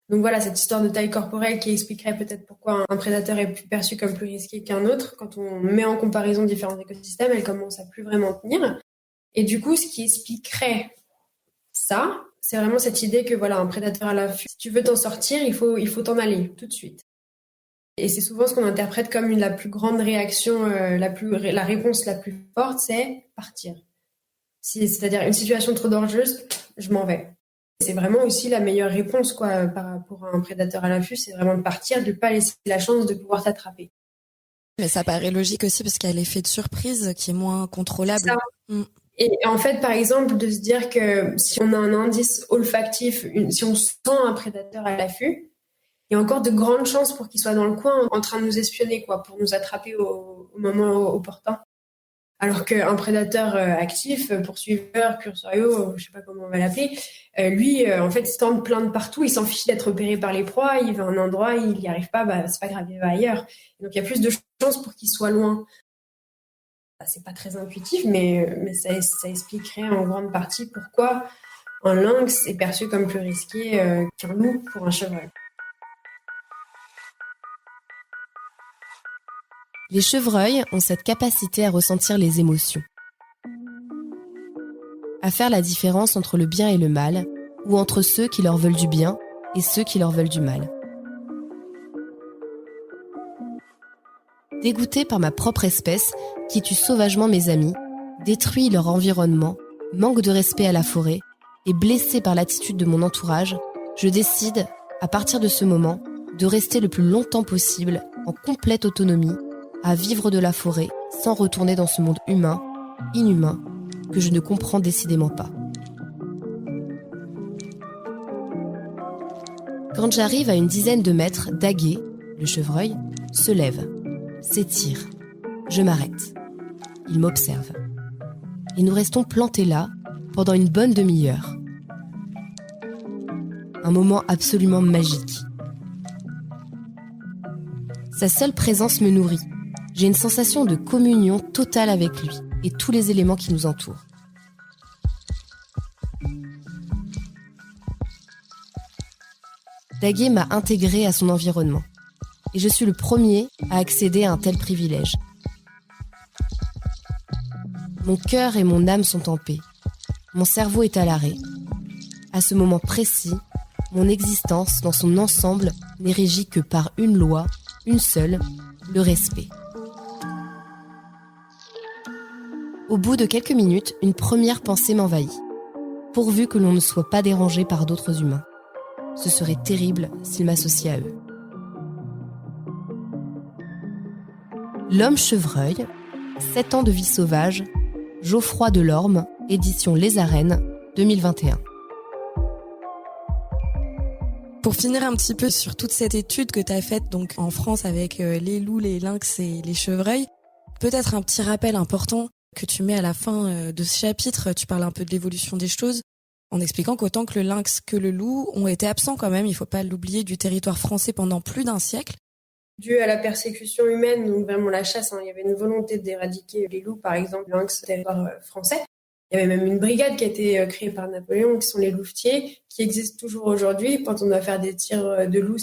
Donc voilà, cette histoire de taille corporelle qui expliquerait peut-être pourquoi un prédateur est plus perçu comme plus risqué qu'un autre. Quand on met en comparaison différents écosystèmes, elle commence à plus vraiment tenir. Et du coup, ce qui expliquerait ça, c'est vraiment cette idée que voilà, un prédateur à l'affût, si tu veux t'en sortir, il faut t'en aller tout de suite. Et c'est souvent ce qu'on interprète comme la plus grande réaction, la réponse la plus forte, c'est partir. C'est-à-dire une situation trop dangereuse, je m'en vais. C'est vraiment aussi la meilleure réponse quoi, pour un prédateur à l'affût, c'est vraiment de partir, de ne pas laisser la chance de pouvoir t'attraper. Mais ça paraît logique aussi parce qu'il y a l'effet de surprise qui est moins contrôlable. Et en fait, par exemple, de se dire que si on a un indice olfactif, si on sent un prédateur à l'affût, il y a encore de grandes chances pour qu'il soit dans le coin en train de nous espionner, quoi, pour nous attraper au moment opportun. Alors qu'un prédateur actif, poursuiveur, cursorio, je sais pas comment on va l'appeler, lui, en fait, il se tente plein de partout, il s'en fiche d'être repéré par les proies, il va à un endroit, il n'y arrive pas, c'est pas grave, il va ailleurs. Et donc il y a plus de chances pour qu'il soit loin. C'est pas très intuitif, mais ça expliquerait en grande partie pourquoi un lynx est perçu comme plus risqué qu'un loup pour un chevreuil. Les chevreuils ont cette capacité à ressentir les émotions, à faire la différence entre le bien et le mal, ou entre ceux qui leur veulent du bien et ceux qui leur veulent du mal. Dégoûté par ma propre espèce, qui tue sauvagement mes amis, détruit leur environnement, manque de respect à la forêt, et blessé par l'attitude de mon entourage, je décide, à partir de ce moment, de rester le plus longtemps possible en complète autonomie, à vivre de la forêt sans retourner dans ce monde humain, inhumain, que je ne comprends décidément pas. Quand j'arrive à une dizaine de mètres, Daguet, le chevreuil, se lève, s'étire. Je m'arrête. Il m'observe. Et nous restons plantés là pendant une bonne demi-heure. Un moment absolument magique. Sa seule présence me nourrit. J'ai une sensation de communion totale avec lui et tous les éléments qui nous entourent. Daguet m'a intégré à son environnement et je suis le premier à accéder à un tel privilège. Mon cœur et mon âme sont en paix. Mon cerveau est à l'arrêt. À ce moment précis, mon existence dans son ensemble n'est régie que par une loi, une seule, le respect. Au bout de quelques minutes, une première pensée m'envahit. Pourvu que l'on ne soit pas dérangé par d'autres humains. Ce serait terrible s'il m'associait à eux. L'homme chevreuil, 7 ans de vie sauvage, Geoffroy Delorme, édition Les Arènes, 2021. Pour finir un petit peu sur toute cette étude que tu as faite donc en France avec les loups, les lynx et les chevreuils, peut-être un petit rappel important que tu mets à la fin de ce chapitre. Tu parles un peu de l'évolution des choses en expliquant qu'autant que le lynx que le loup ont été absents quand même, il faut pas l'oublier, du territoire français pendant plus d'un siècle. Dû à la persécution humaine, donc vraiment la chasse, il y avait une volonté d'éradiquer les loups, par exemple, le lynx au territoire français. Il y avait même une brigade qui a été créée par Napoléon, qui sont les louvetiers, qui existent toujours aujourd'hui. Quand on doit faire des tirs de loups,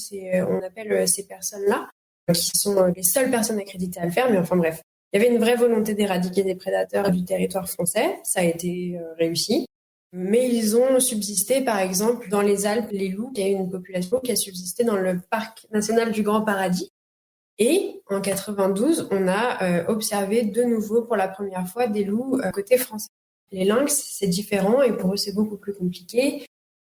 on appelle ces personnes-là, qui sont les seules personnes accréditées à le faire, mais enfin bref. Il y avait une vraie volonté d'éradiquer des prédateurs du territoire français, ça a été réussi. Mais ils ont subsisté, par exemple, dans les Alpes, les loups, il y a une population qui a subsisté dans le parc national du Grand Paradis. Et en 92, on a observé de nouveau pour la première fois des loups côté français. Les lynx, c'est différent et pour eux, c'est beaucoup plus compliqué.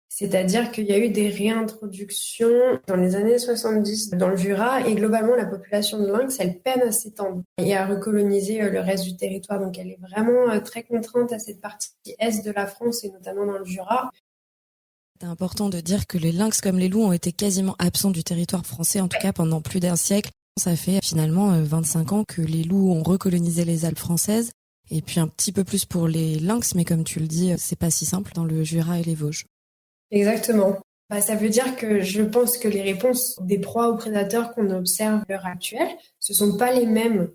C'est-à-dire qu'il y a eu des réintroductions dans les années 70 dans le Jura et globalement, la population de lynx, elle peine à s'étendre et à recoloniser le reste du territoire. Donc, elle est vraiment très contrainte à cette partie est de la France et notamment dans le Jura. C'est important de dire que les lynx comme les loups ont été quasiment absents du territoire français, en tout cas pendant plus d'un siècle. Ça fait finalement 25 ans que les loups ont recolonisé les Alpes françaises et puis un petit peu plus pour les lynx, mais comme tu le dis, c'est pas si simple dans le Jura et les Vosges. Exactement. Ça veut dire que je pense que les réponses des proies aux prédateurs qu'on observe à l'heure actuelle, ce sont pas les mêmes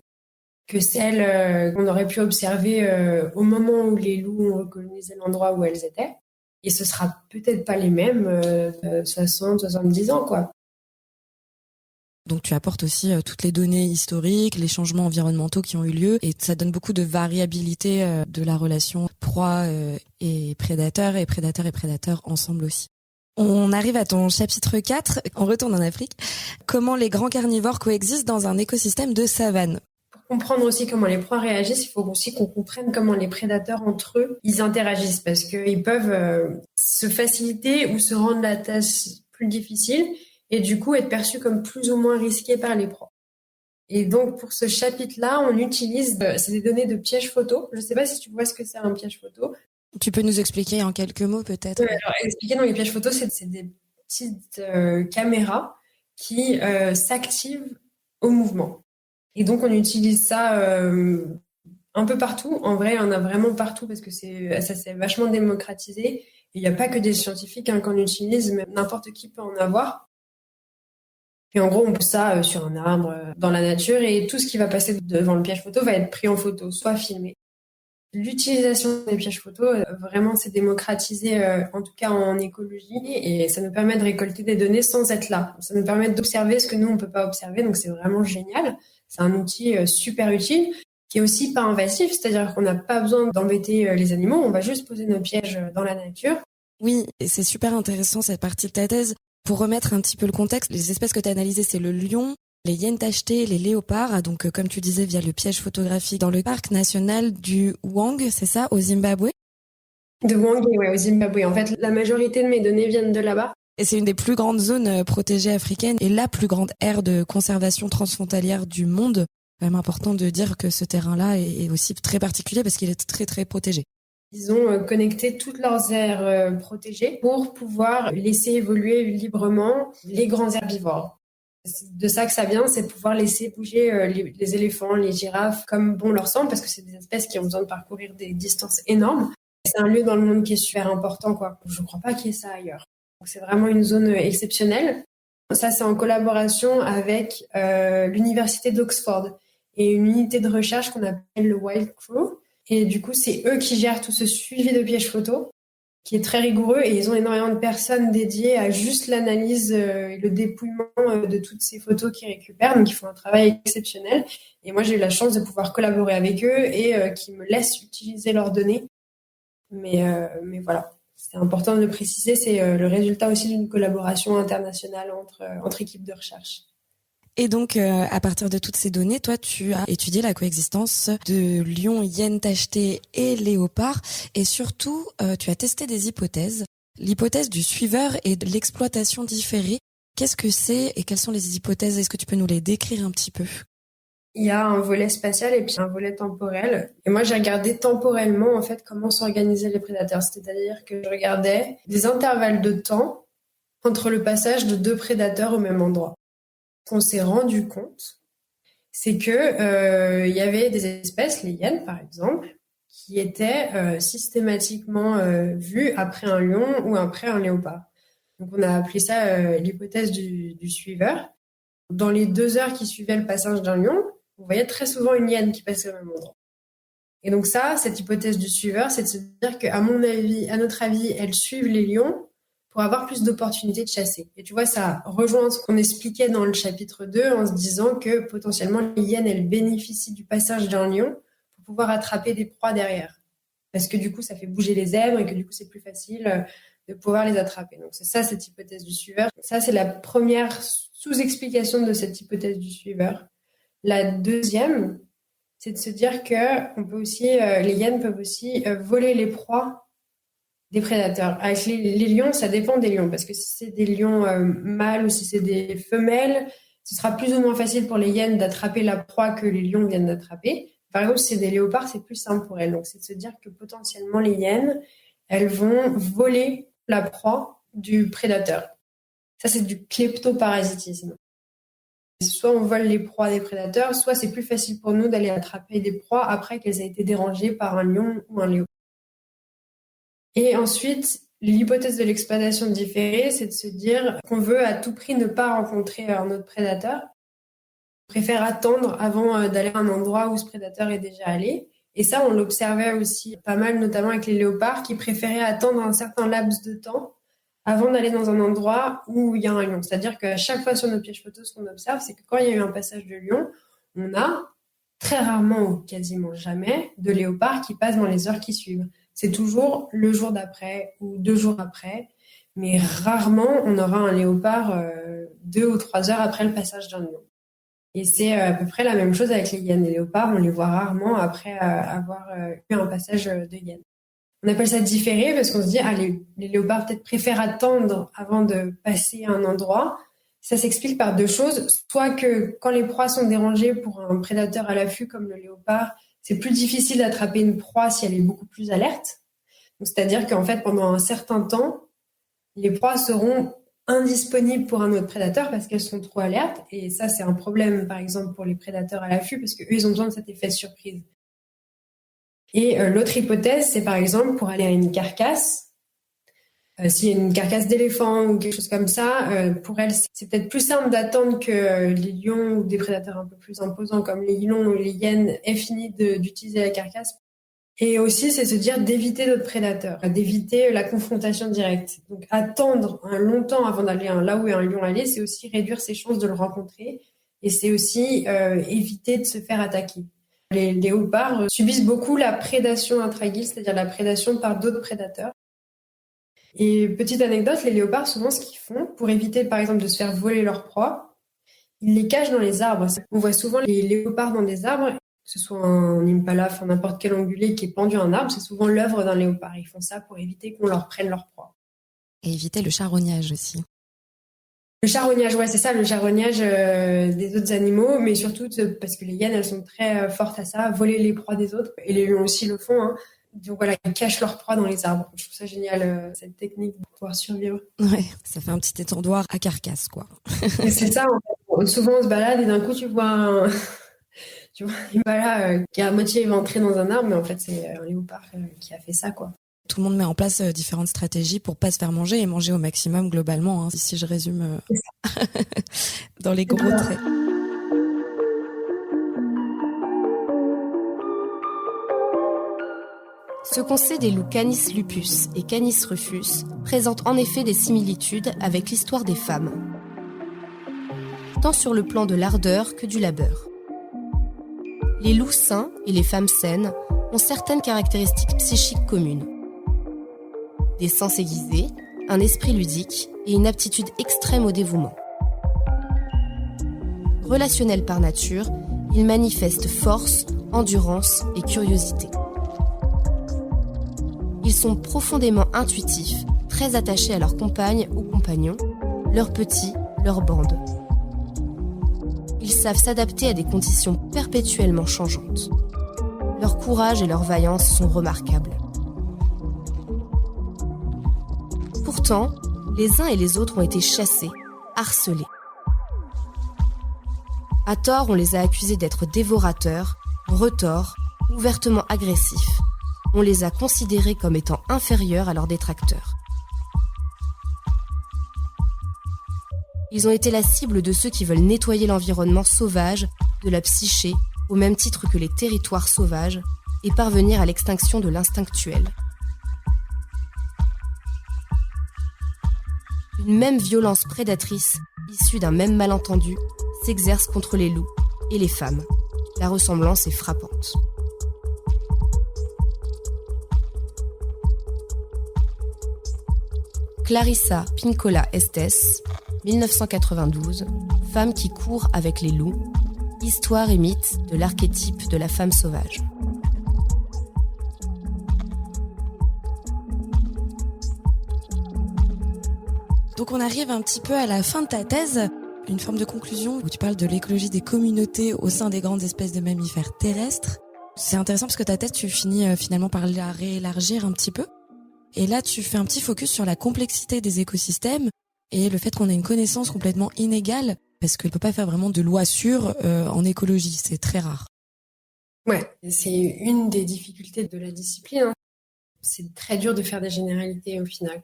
que celles qu'on aurait pu observer au moment où les loups ont recolonisé l'endroit où elles étaient. Et ce sera peut-être pas les mêmes 60, 70 ans, quoi. Donc tu apportes aussi toutes les données historiques, les changements environnementaux qui ont eu lieu et ça donne beaucoup de variabilité de la relation proie et prédateur et prédateur ensemble aussi. On arrive à ton chapitre 4, on retourne en Afrique. Comment les grands carnivores coexistent dans un écosystème de savane. Pour comprendre aussi comment les proies réagissent, il faut aussi qu'on comprenne comment les prédateurs entre eux, ils interagissent parce qu'ils peuvent se faciliter ou se rendre la tâche plus difficile et du coup être perçus comme plus ou moins risqués par les proies. Et donc pour ce chapitre-là, on utilise c'est des données de pièges photo. Je ne sais pas si tu vois ce que c'est un piège photo. Tu peux nous expliquer en quelques mots peut-être? Alors, expliquer dans les pièges photos, c'est des petites caméras qui s'activent au mouvement. Et donc on utilise ça un peu partout. En vrai, il y en a vraiment partout parce que ça s'est vachement démocratisé. Il n'y a pas que des scientifiques qu'on utilise, mais n'importe qui peut en avoir. Et en gros, on pose ça sur un arbre, dans la nature, et tout ce qui va passer devant le piège photo va être pris en photo, soit filmé. L'utilisation des pièges photos, vraiment, s'est démocratisé, en tout cas en écologie, et ça nous permet de récolter des données sans être là. Ça nous permet d'observer ce que nous, on peut pas observer, donc c'est vraiment génial. C'est un outil super utile, qui est aussi pas invasif, c'est-à-dire qu'on n'a pas besoin d'embêter les animaux, on va juste poser nos pièges dans la nature. Oui, et c'est super intéressant cette partie de ta thèse. Pour remettre un petit peu le contexte, les espèces que tu as analysées, c'est le lion, les hyènes tachetées, les léopards, donc comme tu disais via le piège photographique dans le parc national du Hwang, c'est ça, au Zimbabwe? De Hwang, ouais, au Zimbabwe. En fait, la majorité de mes données viennent de là-bas. Et c'est une des plus grandes zones protégées africaines et la plus grande aire de conservation transfrontalière du monde. C'est quand même important de dire que ce terrain-là est aussi très particulier parce qu'il est très très protégé. Ils ont connecté toutes leurs aires protégées pour pouvoir laisser évoluer librement les grands herbivores. C'est de ça que ça vient, c'est de pouvoir laisser bouger les éléphants, les girafes comme bon leur semble, parce que c'est des espèces qui ont besoin de parcourir des distances énormes. C'est un lieu dans le monde qui est super important, quoi. Je ne crois pas qu'il y ait ça ailleurs. Donc c'est vraiment une zone exceptionnelle. Ça, c'est en collaboration avec l'université d'Oxford et une unité de recherche qu'on appelle le Wild Crew. Et du coup, c'est eux qui gèrent tout ce suivi de pièges photos, qui est très rigoureux, et ils ont énormément de personnes dédiées à juste l'analyse et le dépouillement de toutes ces photos qu'ils récupèrent. Donc, ils font un travail exceptionnel. Et moi, j'ai eu la chance de pouvoir collaborer avec eux et qu'ils me laissent utiliser leurs données. Mais voilà, c'est important de le préciser, c'est le résultat aussi d'une collaboration internationale entre équipes de recherche. Et donc, à partir de toutes ces données, toi, tu as étudié la coexistence de lions, hyènes tachetées et léopards. Et surtout, tu as testé des hypothèses. L'hypothèse du suiveur et de l'exploitation différée. Qu'est-ce que c'est et quelles sont les hypothèses? Est-ce que tu peux nous les décrire un petit peu? Il y a un volet spatial et puis un volet temporel. Et moi, j'ai regardé temporellement, en fait, comment s'organisaient les prédateurs. C'est-à-dire que je regardais des intervalles de temps entre le passage de deux prédateurs au même endroit. Ce qu'on s'est rendu compte, c'est que y avait des espèces, les hyènes par exemple, qui étaient systématiquement vues après un lion ou après un léopard. Donc on a appelé ça l'hypothèse du suiveur. Dans les 2 heures qui suivaient le passage d'un lion, on voyait très souvent une hyène qui passait au même endroit. Et donc ça, cette hypothèse du suiveur, c'est de se dire qu'à notre avis, elles suivent les lions pour avoir plus d'opportunités de chasser. Et tu vois, ça rejoint ce qu'on expliquait dans le chapitre 2 en se disant que potentiellement les hyènes, elles bénéficient du passage d'un lion pour pouvoir attraper des proies derrière. Parce que du coup, ça fait bouger les zèbres et que du coup, c'est plus facile de pouvoir les attraper. Donc c'est ça, cette hypothèse du suiveur. Ça, c'est la première sous-explication de cette hypothèse du suiveur. La deuxième, c'est de se dire que on peut aussi, les hyènes peuvent aussi voler les proies des prédateurs. Avec les lions, ça dépend des lions, parce que si c'est des lions mâles ou si c'est des femelles, ce sera plus ou moins facile pour les hyènes d'attraper la proie que les lions viennent d'attraper. Par exemple, si c'est des léopards, c'est plus simple pour elles. Donc, c'est de se dire que potentiellement, les hyènes, elles vont voler la proie du prédateur. Ça, c'est du kleptoparasitisme. Soit on vole les proies des prédateurs, soit c'est plus facile pour nous d'aller attraper des proies après qu'elles aient été dérangées par un lion ou un léopard. Et ensuite, l'hypothèse de l'exploitation différée, c'est de se dire qu'on veut à tout prix ne pas rencontrer un autre prédateur. On préfère attendre avant d'aller à un endroit où ce prédateur est déjà allé. Et ça, on l'observait aussi pas mal, notamment avec les léopards, qui préféraient attendre un certain laps de temps avant d'aller dans un endroit où il y a un lion. C'est-à-dire qu'à chaque fois sur nos pièges photos, ce qu'on observe, c'est que quand il y a eu un passage de lion, on a très rarement ou quasiment jamais de léopards qui passent dans les heures qui suivent. C'est toujours le jour d'après ou 2 jours après, mais rarement on aura un léopard 2 ou 3 heures après le passage d'un lion. Et c'est à peu près la même chose avec les hyènes. Les léopards, on les voit rarement après avoir eu un passage de hyène. On appelle ça différé parce qu'on se dit les léopards peut-être préfèrent attendre avant de passer à un endroit. Ça s'explique par 2 choses. Soit que quand les proies sont dérangées pour un prédateur à l'affût comme le léopard, c'est plus difficile d'attraper une proie si elle est beaucoup plus alerte. Donc, c'est-à-dire qu'en fait, pendant un certain temps, les proies seront indisponibles pour un autre prédateur parce qu'elles sont trop alertes. Et ça, c'est un problème, par exemple, pour les prédateurs à l'affût parce qu'eux, ils ont besoin de cet effet de surprise. Et l'autre hypothèse, c'est par exemple pour aller à une carcasse, s'il y a une carcasse d'éléphant ou quelque chose comme ça, pour elle, c'est peut-être plus simple d'attendre que les lions ou des prédateurs un peu plus imposants comme les lions ou les hyènes aient fini d'utiliser la carcasse. Et aussi, c'est se dire d'éviter d'autres prédateurs, d'éviter la confrontation directe. Donc, attendre longtemps avant d'aller là où un lion allait, c'est aussi réduire ses chances de le rencontrer. Et c'est aussi éviter de se faire attaquer. Les léopards subissent beaucoup la prédation intra-guilde, c'est-à-dire la prédation par d'autres prédateurs. Et petite anecdote, les léopards, souvent, ce qu'ils font, pour éviter, par exemple, de se faire voler leur proie, ils les cachent dans les arbres. On voit souvent les léopards dans des arbres, que ce soit un impala, enfin n'importe quel ongulé qui est pendu à un arbre, c'est souvent l'œuvre d'un léopard. Ils font ça pour éviter qu'on leur prenne leur proie. Et éviter le charognage aussi. Le charognage, ouais, c'est ça, le charognage des autres animaux, mais surtout parce que les hyènes, elles sont très fortes à ça, voler les proies des autres, et les lions aussi le font, hein. Donc voilà, ils cachent leurs proies dans les arbres. Je trouve ça génial, cette technique pour pouvoir survivre. Ouais, ça fait un petit étendoir à carcasse, quoi. Et c'est ça, en fait. Souvent on se balade et d'un coup tu vois un impala qui est à moitié éventré dans un arbre, mais en fait c'est un léopard qui a fait ça, quoi. Tout le monde met en place différentes stratégies pour pas se faire manger et manger au maximum globalement, hein, si je résume dans les gros traits. Ce qu'on sait des loups Canis lupus et Canis rufus présente en effet des similitudes avec l'histoire des femmes, tant sur le plan de l'ardeur que du labeur. Les loups sains et les femmes saines ont certaines caractéristiques psychiques communes. Des sens aiguisés, un esprit ludique et une aptitude extrême au dévouement. Relationnels par nature, ils manifestent force, endurance et curiosité. Ils sont profondément intuitifs, très attachés à leurs compagnes ou compagnons, leurs petits, leurs bandes. Ils savent s'adapter à des conditions perpétuellement changeantes. Leur courage et leur vaillance sont remarquables. Pourtant, les uns et les autres ont été chassés, harcelés. À tort, on les a accusés d'être dévorateurs, retors, ouvertement agressifs. On les a considérés comme étant inférieurs à leurs détracteurs. Ils ont été la cible de ceux qui veulent nettoyer l'environnement sauvage de la psyché au même titre que les territoires sauvages et parvenir à l'extinction de l'instinctuel. Une même violence prédatrice, issue d'un même malentendu, s'exerce contre les loups et les femmes. La ressemblance est frappante. Clarissa Pinkola Estes, 1992, Femme qui court avec les loups, histoire et mythe de l'archétype de la femme sauvage. Donc on arrive un petit peu à la fin de ta thèse, une forme de conclusion où tu parles de l'écologie des communautés au sein des grandes espèces de mammifères terrestres. C'est intéressant parce que ta thèse, tu finis finalement par la réélargir un petit peu. Et là, tu fais un petit focus sur la complexité des écosystèmes et le fait qu'on a une connaissance complètement inégale parce qu'on ne peut pas faire vraiment de loi sûre en écologie. C'est très rare. Ouais, c'est une des difficultés de la discipline, hein. C'est très dur de faire des généralités au final.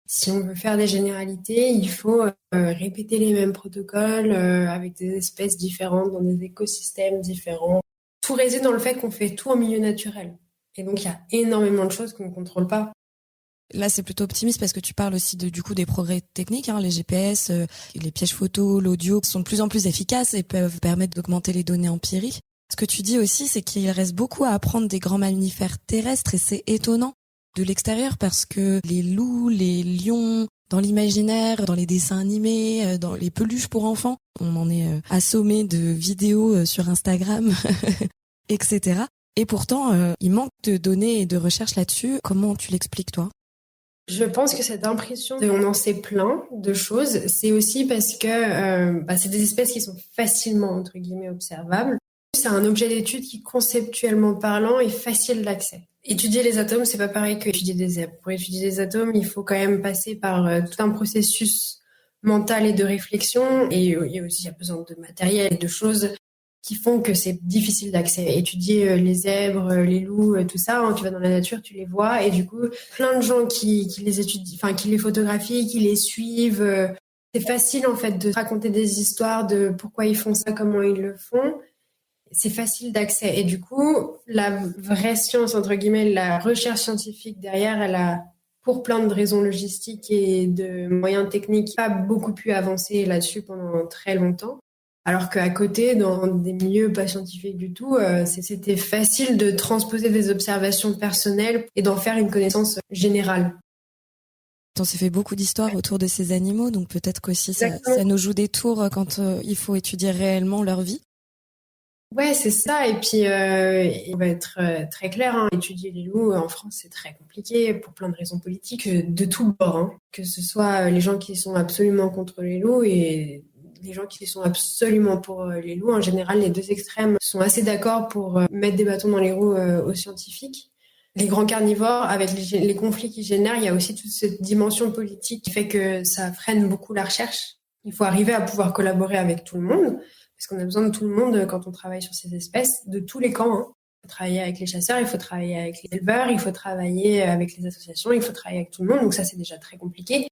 Si on veut faire des généralités, il faut répéter les mêmes protocoles avec des espèces différentes, dans des écosystèmes différents. Tout réside dans le fait qu'on fait tout en milieu naturel. Et donc, il y a énormément de choses qu'on ne contrôle pas. Là, c'est plutôt optimiste parce que tu parles aussi du coup des progrès techniques, hein, les GPS, les pièges photos, l'audio sont de plus en plus efficaces et peuvent permettre d'augmenter les données empiriques. Ce que tu dis aussi, c'est qu'il reste beaucoup à apprendre des grands mammifères terrestres et c'est étonnant de l'extérieur parce que les loups, les lions, dans l'imaginaire, dans les dessins animés, dans les peluches pour enfants, on en est assommé de vidéos sur Instagram, etc. Et pourtant, il manque de données et de recherches là-dessus. Comment tu l'expliques, toi ? Je pense que cette impression on en sait plein de choses, c'est aussi parce que c'est des espèces qui sont facilement, entre guillemets, observables. C'est un objet d'étude qui, conceptuellement parlant, est facile d'accès. Étudier les atomes, c'est pas pareil que étudier des herbes. Pour étudier des atomes, il faut quand même passer par tout un processus mental et de réflexion. Et il y a besoin de matériel et de choses qui font que c'est difficile d'accès. Étudier les zèbres, les loups, tout ça, tu vas dans la nature, tu les vois, et du coup, plein de gens qui les étudient, enfin qui les photographient, qui les suivent. C'est facile en fait de raconter des histoires de pourquoi ils font ça, comment ils le font. C'est facile d'accès. Et du coup, la vraie science, entre guillemets, la recherche scientifique derrière, elle a, pour plein de raisons logistiques et de moyens techniques, pas beaucoup pu avancer là-dessus pendant très longtemps. Alors qu'à côté, dans des milieux pas scientifiques du tout, c'était facile de transposer des observations personnelles et d'en faire une connaissance générale. On s'est fait beaucoup d'histoires autour de ces animaux, donc peut-être qu'aussi ça nous joue des tours quand il faut étudier réellement leur vie. Ouais, c'est ça. Et puis, on va être très clair, hein. Étudier les loups en France, c'est très compliqué pour plein de raisons politiques de tous bords, hein. Que ce soit les gens qui sont absolument contre les loups et les gens qui sont absolument pour les loups. En général, les deux extrêmes sont assez d'accord pour mettre des bâtons dans les roues aux scientifiques. Les grands carnivores, avec les conflits qu'ils génèrent, il y a aussi toute cette dimension politique qui fait que ça freine beaucoup la recherche. Il faut arriver à pouvoir collaborer avec tout le monde, parce qu'on a besoin de tout le monde quand on travaille sur ces espèces, de tous les camps, hein. Il faut travailler avec les chasseurs, il faut travailler avec les éleveurs, il faut travailler avec les associations, il faut travailler avec tout le monde, donc ça c'est déjà très compliqué.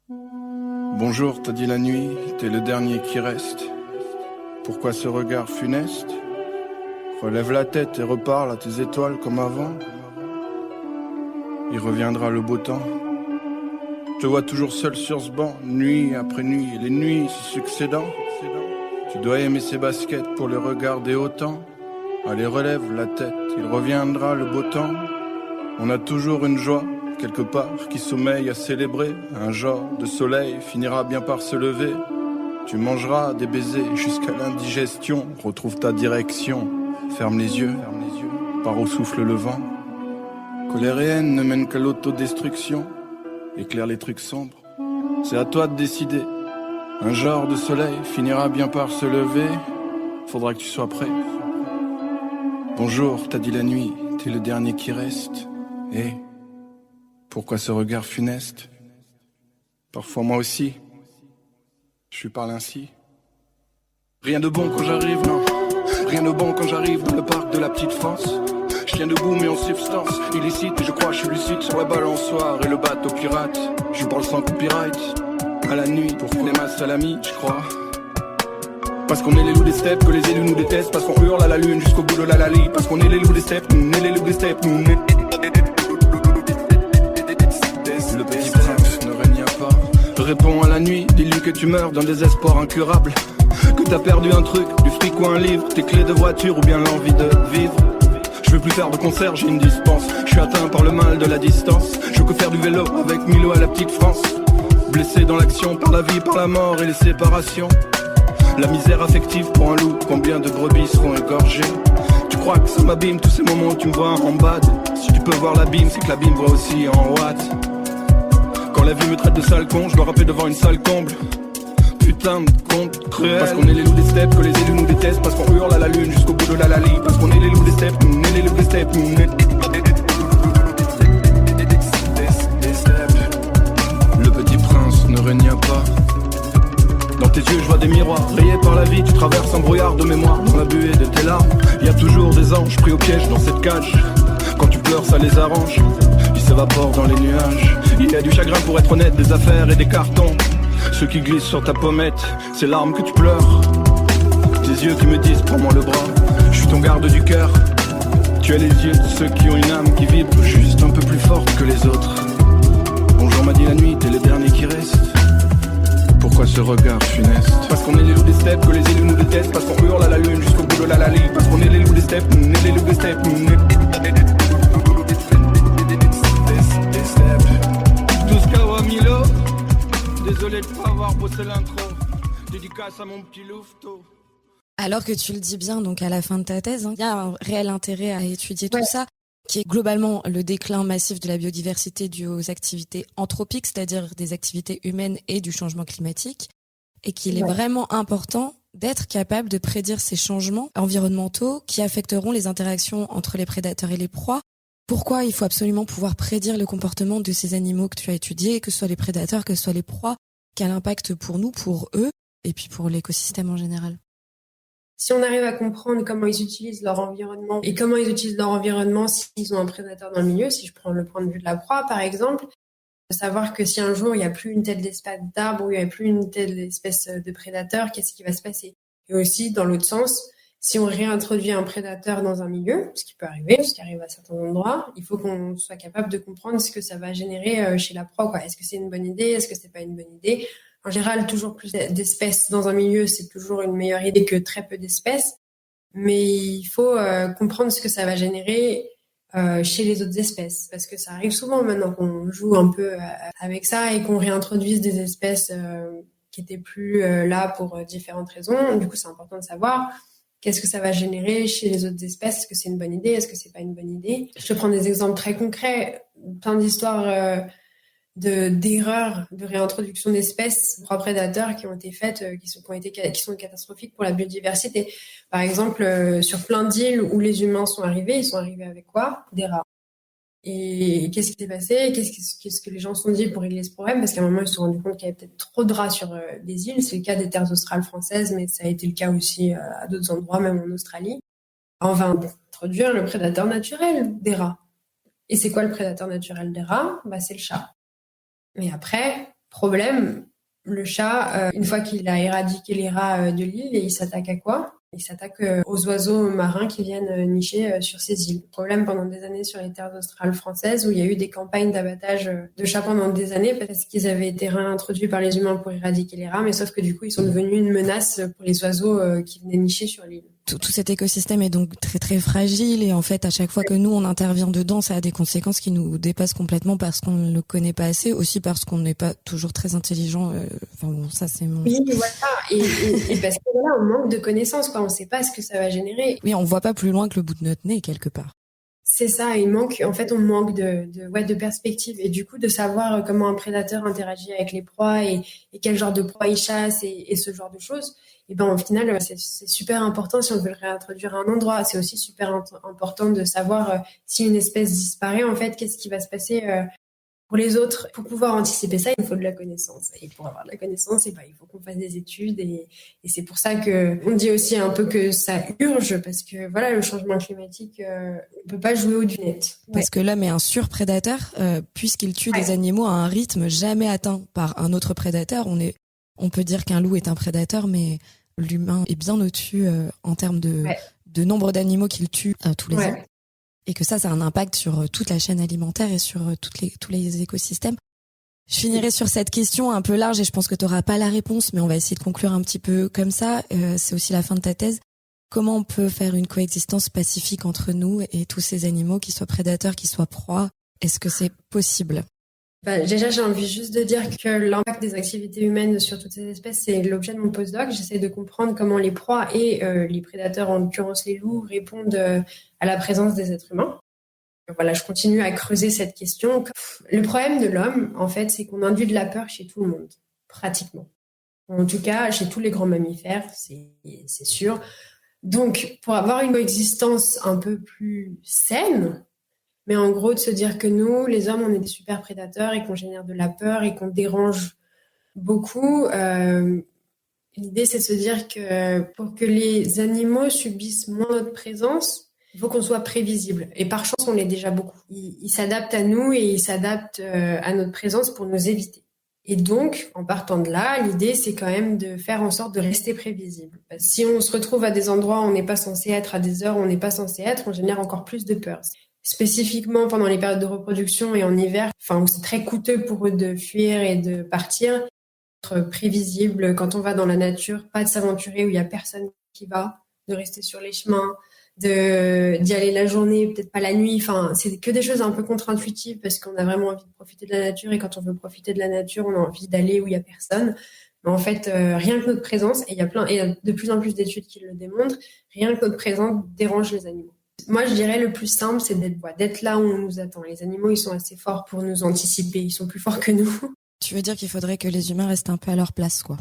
Bonjour, t'as dit la nuit, t'es le dernier qui reste. Pourquoi ce regard funeste ? Relève la tête et reparle à tes étoiles comme avant. Il reviendra le beau temps. Je te vois toujours seul sur ce banc, nuit après nuit, et les nuits se succédant. Tu dois aimer ces baskets pour les regarder autant. Allez, relève la tête, il reviendra le beau temps. On a toujours une joie, quelque part, qui sommeille à célébrer. Un genre de soleil finira bien par se lever. Tu mangeras des baisers jusqu'à l'indigestion. Retrouve ta direction. Ferme les yeux, par où souffle le vent. Colère et haine ne mènent qu'à l'autodestruction. Éclaire les trucs sombres, c'est à toi de décider. Un genre de soleil finira bien par se lever. Faudra que tu sois prêt. Bonjour, t'as dit la nuit, t'es le dernier qui reste. Et pourquoi ce regard funeste ? Parfois moi aussi, je suis parlé ainsi. Rien de bon quand j'arrive, non. Rien de bon quand j'arrive dans le parc de la petite France. Je tiens debout mais en substance illicite. Et je crois que je suis lucide sur la balançoire et le bateau pirate. Je parle sans copyright. À la nuit pour les masses à l'ami, je crois. Parce qu'on est les loups des steppes, que les élus nous détestent. Parce qu'on hurle à la lune jusqu'au bout de la lali. Parce qu'on est les loups des steppes, nous on est les loups des steppes, nous on est... Le petit prince ne régna pas. Réponds à la nuit, dis-lui que tu meurs d'un désespoir incurable. Que t'as perdu un truc, du fric ou un livre, tes clés de voiture ou bien l'envie de vivre. Je veux plus faire de concert, j'ai une dispense. Je suis atteint par le mal de la distance. Je veux que faire du vélo avec Milo à la petite France. Blessé dans l'action par la vie, par la mort et les séparations. La misère affective pour un loup, combien de brebis seront égorgées. Tu crois que ça m'abîme tous ces moments où tu me vois en bad. Si tu peux voir l'abîme, c'est que l'abîme voit aussi en watts. Quand la vie me traite de sale con, je dois rapper devant une sale comble. Putain de compte cruel. Parce qu'on est les loups des steppes, que les élus nous détestent. Parce qu'on hurle à la lune jusqu'au bout de la lali. Parce qu'on est les loups des steppes, nous on est les loups des steppes, nous on est... Le petit prince ne régna pas. Dans tes yeux je vois des miroirs, rayés par la vie. Tu traverses un brouillard de mémoire dans la buée de tes larmes. Il y a toujours des anges pris au piège dans cette cage. Quand tu pleures ça les arrange. Ils s'évaporent dans les nuages. Il y a du chagrin pour être honnête, des affaires et des cartons. Ceux qui glissent sur ta pommette, c'est larmes que tu pleures. Tes yeux qui me disent prends-moi le bras. Je suis ton garde du cœur. Tu as les yeux de ceux qui ont une âme qui vibre juste un peu plus forte que les autres. Bonjour m'a dit la nuit, t'es le dernier qui reste. Pourquoi ce regard funeste? Parce qu'on est les loups des steppes, que les élus nous détestent. Parce qu'on hurle à la lune jusqu'au bout de la lali. Parce qu'on est les loups des steppes, nous on est les loups des steppes, nous on est... Tous Kawa Milo. Désolé de pas avoir bossé l'intro. Dédicace à mon petit louveteau. Alors que tu le dis bien, donc à la fin de ta thèse, il y a un réel intérêt à étudier tout ça, qui est globalement le déclin massif de la biodiversité dû aux activités anthropiques, c'est-à-dire des activités humaines et du changement climatique, et qu'il est vraiment important d'être capable de prédire ces changements environnementaux qui affecteront les interactions entre les prédateurs et les proies. Pourquoi il faut absolument pouvoir prédire le comportement de ces animaux que tu as étudiés, que ce soit les prédateurs, que ce soit les proies, quel impact pour nous, pour eux, et puis pour l'écosystème en général. Si on arrive à comprendre comment ils utilisent leur environnement et comment ils utilisent leur environnement s'ils ont un prédateur dans le milieu, si je prends le point de vue de la proie par exemple, savoir que si un jour il n'y a plus une telle espèce d'arbre ou il n'y a plus une telle espèce de prédateur, qu'est-ce qui va se passer? Et aussi, dans l'autre sens, si on réintroduit un prédateur dans un milieu, ce qui peut arriver, ce qui arrive à certains endroits, il faut qu'on soit capable de comprendre ce que ça va générer chez la proie, quoi. Est-ce que c'est une bonne idée? Est-ce que c'est pas une bonne idée? En général, toujours plus d'espèces dans un milieu, c'est toujours une meilleure idée que très peu d'espèces. Mais il faut comprendre ce que ça va générer chez les autres espèces. Parce que ça arrive souvent maintenant qu'on joue un peu avec ça et qu'on réintroduise des espèces qui étaient plus là pour différentes raisons. Du coup, c'est important de savoir qu'est-ce que ça va générer chez les autres espèces. Est-ce que c'est une bonne idée? Est-ce que c'est pas une bonne idée? Je te prends des exemples très concrets, plein d'histoires d'erreurs de réintroduction d'espèces pour prédateurs qui ont été faites, qui sont catastrophiques pour la biodiversité. Par exemple, sur plein d'îles où les humains sont arrivés, ils sont arrivés avec quoi? Des rats. Et qu'est-ce qui s'est passé? Qu'est-ce que les gens se sont dit pour régler ce problème? Parce qu'à un moment, ils se sont rendus compte qu'il y avait peut-être trop de rats sur des îles. C'est le cas des terres australes françaises, mais ça a été le cas aussi à d'autres endroits, même en Australie. On va introduire le prédateur naturel des rats. Et c'est quoi le prédateur naturel des rats? C'est le chat. Mais après, problème, le chat, une fois qu'il a éradiqué les rats de l'île, il s'attaque à quoi? Il s'attaque aux oiseaux marins qui viennent nicher sur ces îles. Problème pendant des années sur les terres australes françaises où il y a eu des campagnes d'abattage de chats pendant des années parce qu'ils avaient été réintroduits par les humains pour éradiquer les rats, mais sauf que du coup, ils sont devenus une menace pour les oiseaux qui venaient nicher sur l'île. Tout cet écosystème est donc très très fragile et en fait à chaque fois que nous on intervient dedans, ça a des conséquences qui nous dépassent complètement parce qu'on ne le connaît pas assez, aussi parce qu'on n'est pas toujours très intelligent. Enfin bon, ça c'est mon... Oui, voilà. Et parce que voilà, on manque de connaissances, quoi. On ne sait pas ce que ça va générer. Oui, on voit pas plus loin que le bout de notre nez quelque part. C'est ça, on manque de perspective et du coup de savoir comment un prédateur interagit avec les proies et quel genre de proie il chasse et ce genre de choses. Et au final, c'est super important si on veut le réintroduire à un endroit. C'est aussi super important de savoir si une espèce disparaît, en fait, qu'est-ce qui va se passer pour les autres. Pour pouvoir anticiper ça, il faut de la connaissance. Et pour avoir de la connaissance, il faut qu'on fasse des études. Et c'est pour ça que on dit aussi un peu que ça urge, parce que voilà, le changement climatique, on peut pas jouer au du net. Parce que l'homme est un surprédateur, puisqu'il tue des animaux à un rythme jamais atteint par un autre prédateur. On peut dire qu'un loup est un prédateur, mais l'humain est bien au-dessus en termes de nombre d'animaux qu'il tue tous les ans. Et que ça a un impact sur toute la chaîne alimentaire et sur tous les écosystèmes. Je finirai sur cette question un peu large et je pense que tu n'auras pas la réponse, mais on va essayer de conclure un petit peu comme ça. C'est aussi la fin de ta thèse. Comment on peut faire une coexistence pacifique entre nous et tous ces animaux, qui soient prédateurs, qui soient proies? Est-ce que c'est possible? Déjà, j'ai envie juste de dire que l'impact des activités humaines sur toutes ces espèces, c'est l'objet de mon postdoc. J'essaie de comprendre comment les proies et les prédateurs, en l'occurrence les loups, répondent à la présence des êtres humains. Voilà, je continue à creuser cette question. Le problème de l'homme, en fait, c'est qu'on induit de la peur chez tout le monde, pratiquement. En tout cas, chez tous les grands mammifères, c'est sûr. Donc, pour avoir une coexistence un peu plus saine, mais en gros, de se dire que nous, les hommes, on est des super prédateurs et qu'on génère de la peur et qu'on dérange beaucoup. L'idée, c'est de se dire que pour que les animaux subissent moins notre présence, il faut qu'on soit prévisible. Et par chance, on l'est déjà beaucoup. Ils s'adaptent à nous et ils s'adaptent à notre présence pour nous éviter. Et donc, en partant de là, l'idée, c'est quand même de faire en sorte de rester prévisible. Si on se retrouve à des endroits où on n'est pas censé être, à des heures où on n'est pas censé être, on génère encore plus de peur. Spécifiquement pendant les périodes de reproduction et en hiver, où c'est très coûteux pour eux de fuir et de partir, être prévisible quand on va dans la nature, pas de s'aventurer où il y a personne qui va, de rester sur les chemins, d'y aller la journée, peut-être pas la nuit. C'est que des choses un peu contre-intuitives parce qu'on a vraiment envie de profiter de la nature et quand on veut profiter de la nature, on a envie d'aller où il y a personne. Mais en fait, rien que notre présence, et il y a de plus en plus d'études qui le démontrent, rien que notre présence dérange les animaux. Moi, je dirais le plus simple, c'est d'être là où on nous attend. Les animaux, ils sont assez forts pour nous anticiper. Ils sont plus forts que nous. Tu veux dire qu'il faudrait que les humains restent un peu à leur place, quoi.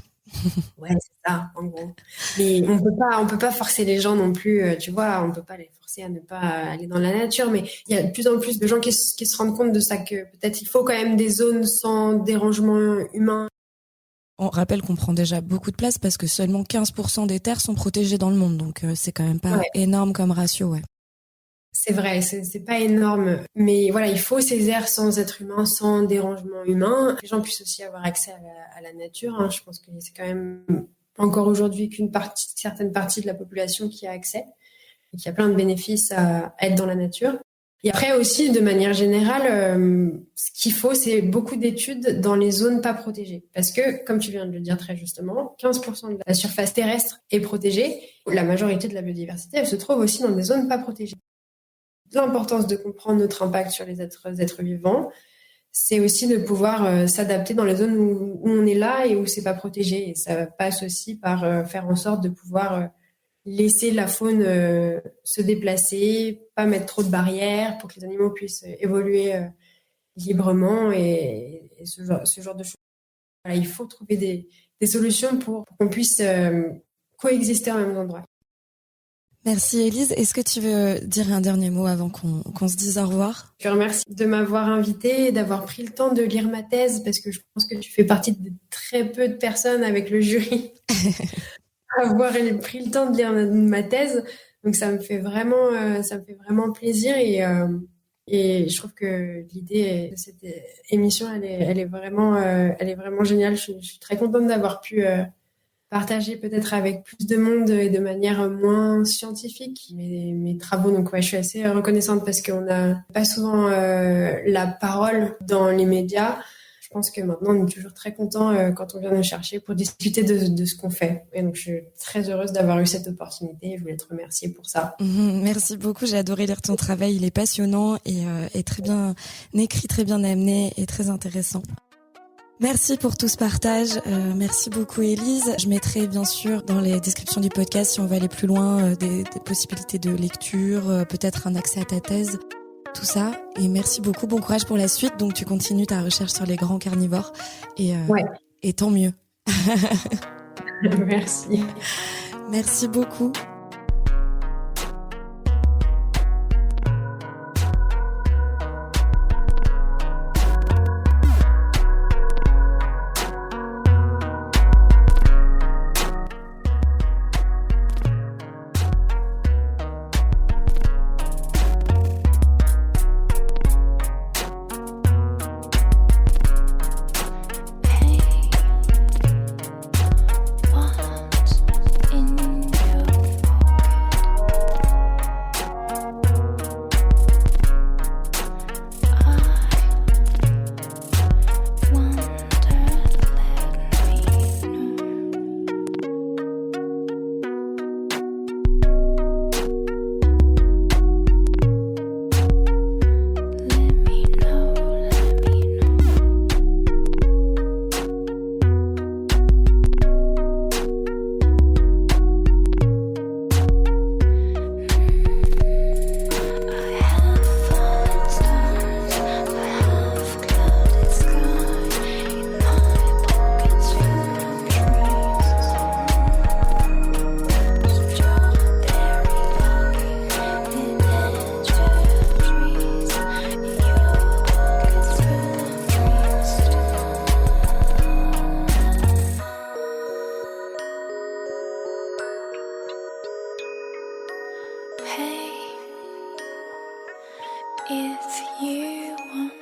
Ouais, c'est ça, en gros. Mais on peut pas forcer les gens non plus, tu vois, on peut pas les forcer à ne pas aller dans la nature. Mais il y a de plus en plus de gens qui se rendent compte de ça, que peut-être il faut quand même des zones sans dérangement humain. On rappelle qu'on prend déjà beaucoup de place parce que seulement 15% des terres sont protégées dans le monde. Donc, c'est quand même pas énorme comme ratio, ouais. C'est vrai, c'est pas énorme. Mais voilà, il faut ces aires sans être humain, sans dérangement humain. Que les gens puissent aussi avoir accès à la nature. Hein. Je pense que c'est quand même encore aujourd'hui certaine partie de la population qui a accès. Et qu'il y a plein de bénéfices à être dans la nature. Et après aussi, de manière générale, ce qu'il faut, c'est beaucoup d'études dans les zones pas protégées. Parce que, comme tu viens de le dire très justement, 15% de la surface terrestre est protégée. La majorité de la biodiversité, elle se trouve aussi dans des zones pas protégées. L'importance de comprendre notre impact sur les êtres vivants, c'est aussi de pouvoir s'adapter dans les zones où on est là et où c'est pas protégé. Et ça passe aussi par faire en sorte de pouvoir laisser la faune se déplacer, pas mettre trop de barrières pour que les animaux puissent évoluer librement et ce genre de choses. Voilà, il faut trouver des solutions pour qu'on puisse coexister au même endroit. Merci Élise. Est-ce que tu veux dire un dernier mot avant qu'on se dise au revoir ? Je te remercie de m'avoir invitée et d'avoir pris le temps de lire ma thèse parce que je pense que tu fais partie de très peu de personnes avec le jury avoir pris le temps de lire ma thèse. Donc ça me fait vraiment plaisir et je trouve que l'idée de cette émission elle est vraiment géniale. Je suis très contente d'avoir pu partager peut-être avec plus de monde et de manière moins scientifique mes travaux. Donc je suis assez reconnaissante parce qu'on n'a pas souvent la parole dans les médias. Je pense que maintenant, on est toujours très content quand on vient nous chercher pour discuter de ce qu'on fait. Et donc, je suis très heureuse d'avoir eu cette opportunité et je voulais te remercier pour ça. Merci beaucoup. J'ai adoré lire ton travail. Il est passionnant et très bien écrit, très bien amené et très intéressant. Merci pour tout ce partage. Merci beaucoup, Élise. Je mettrai bien sûr dans les descriptions du podcast, si on veut aller plus loin, des possibilités de lecture, peut-être un accès à ta thèse. Tout ça, et merci beaucoup, bon courage pour la suite. Donc tu continues ta recherche sur les grands carnivores et tant mieux. Merci beaucoup. If you want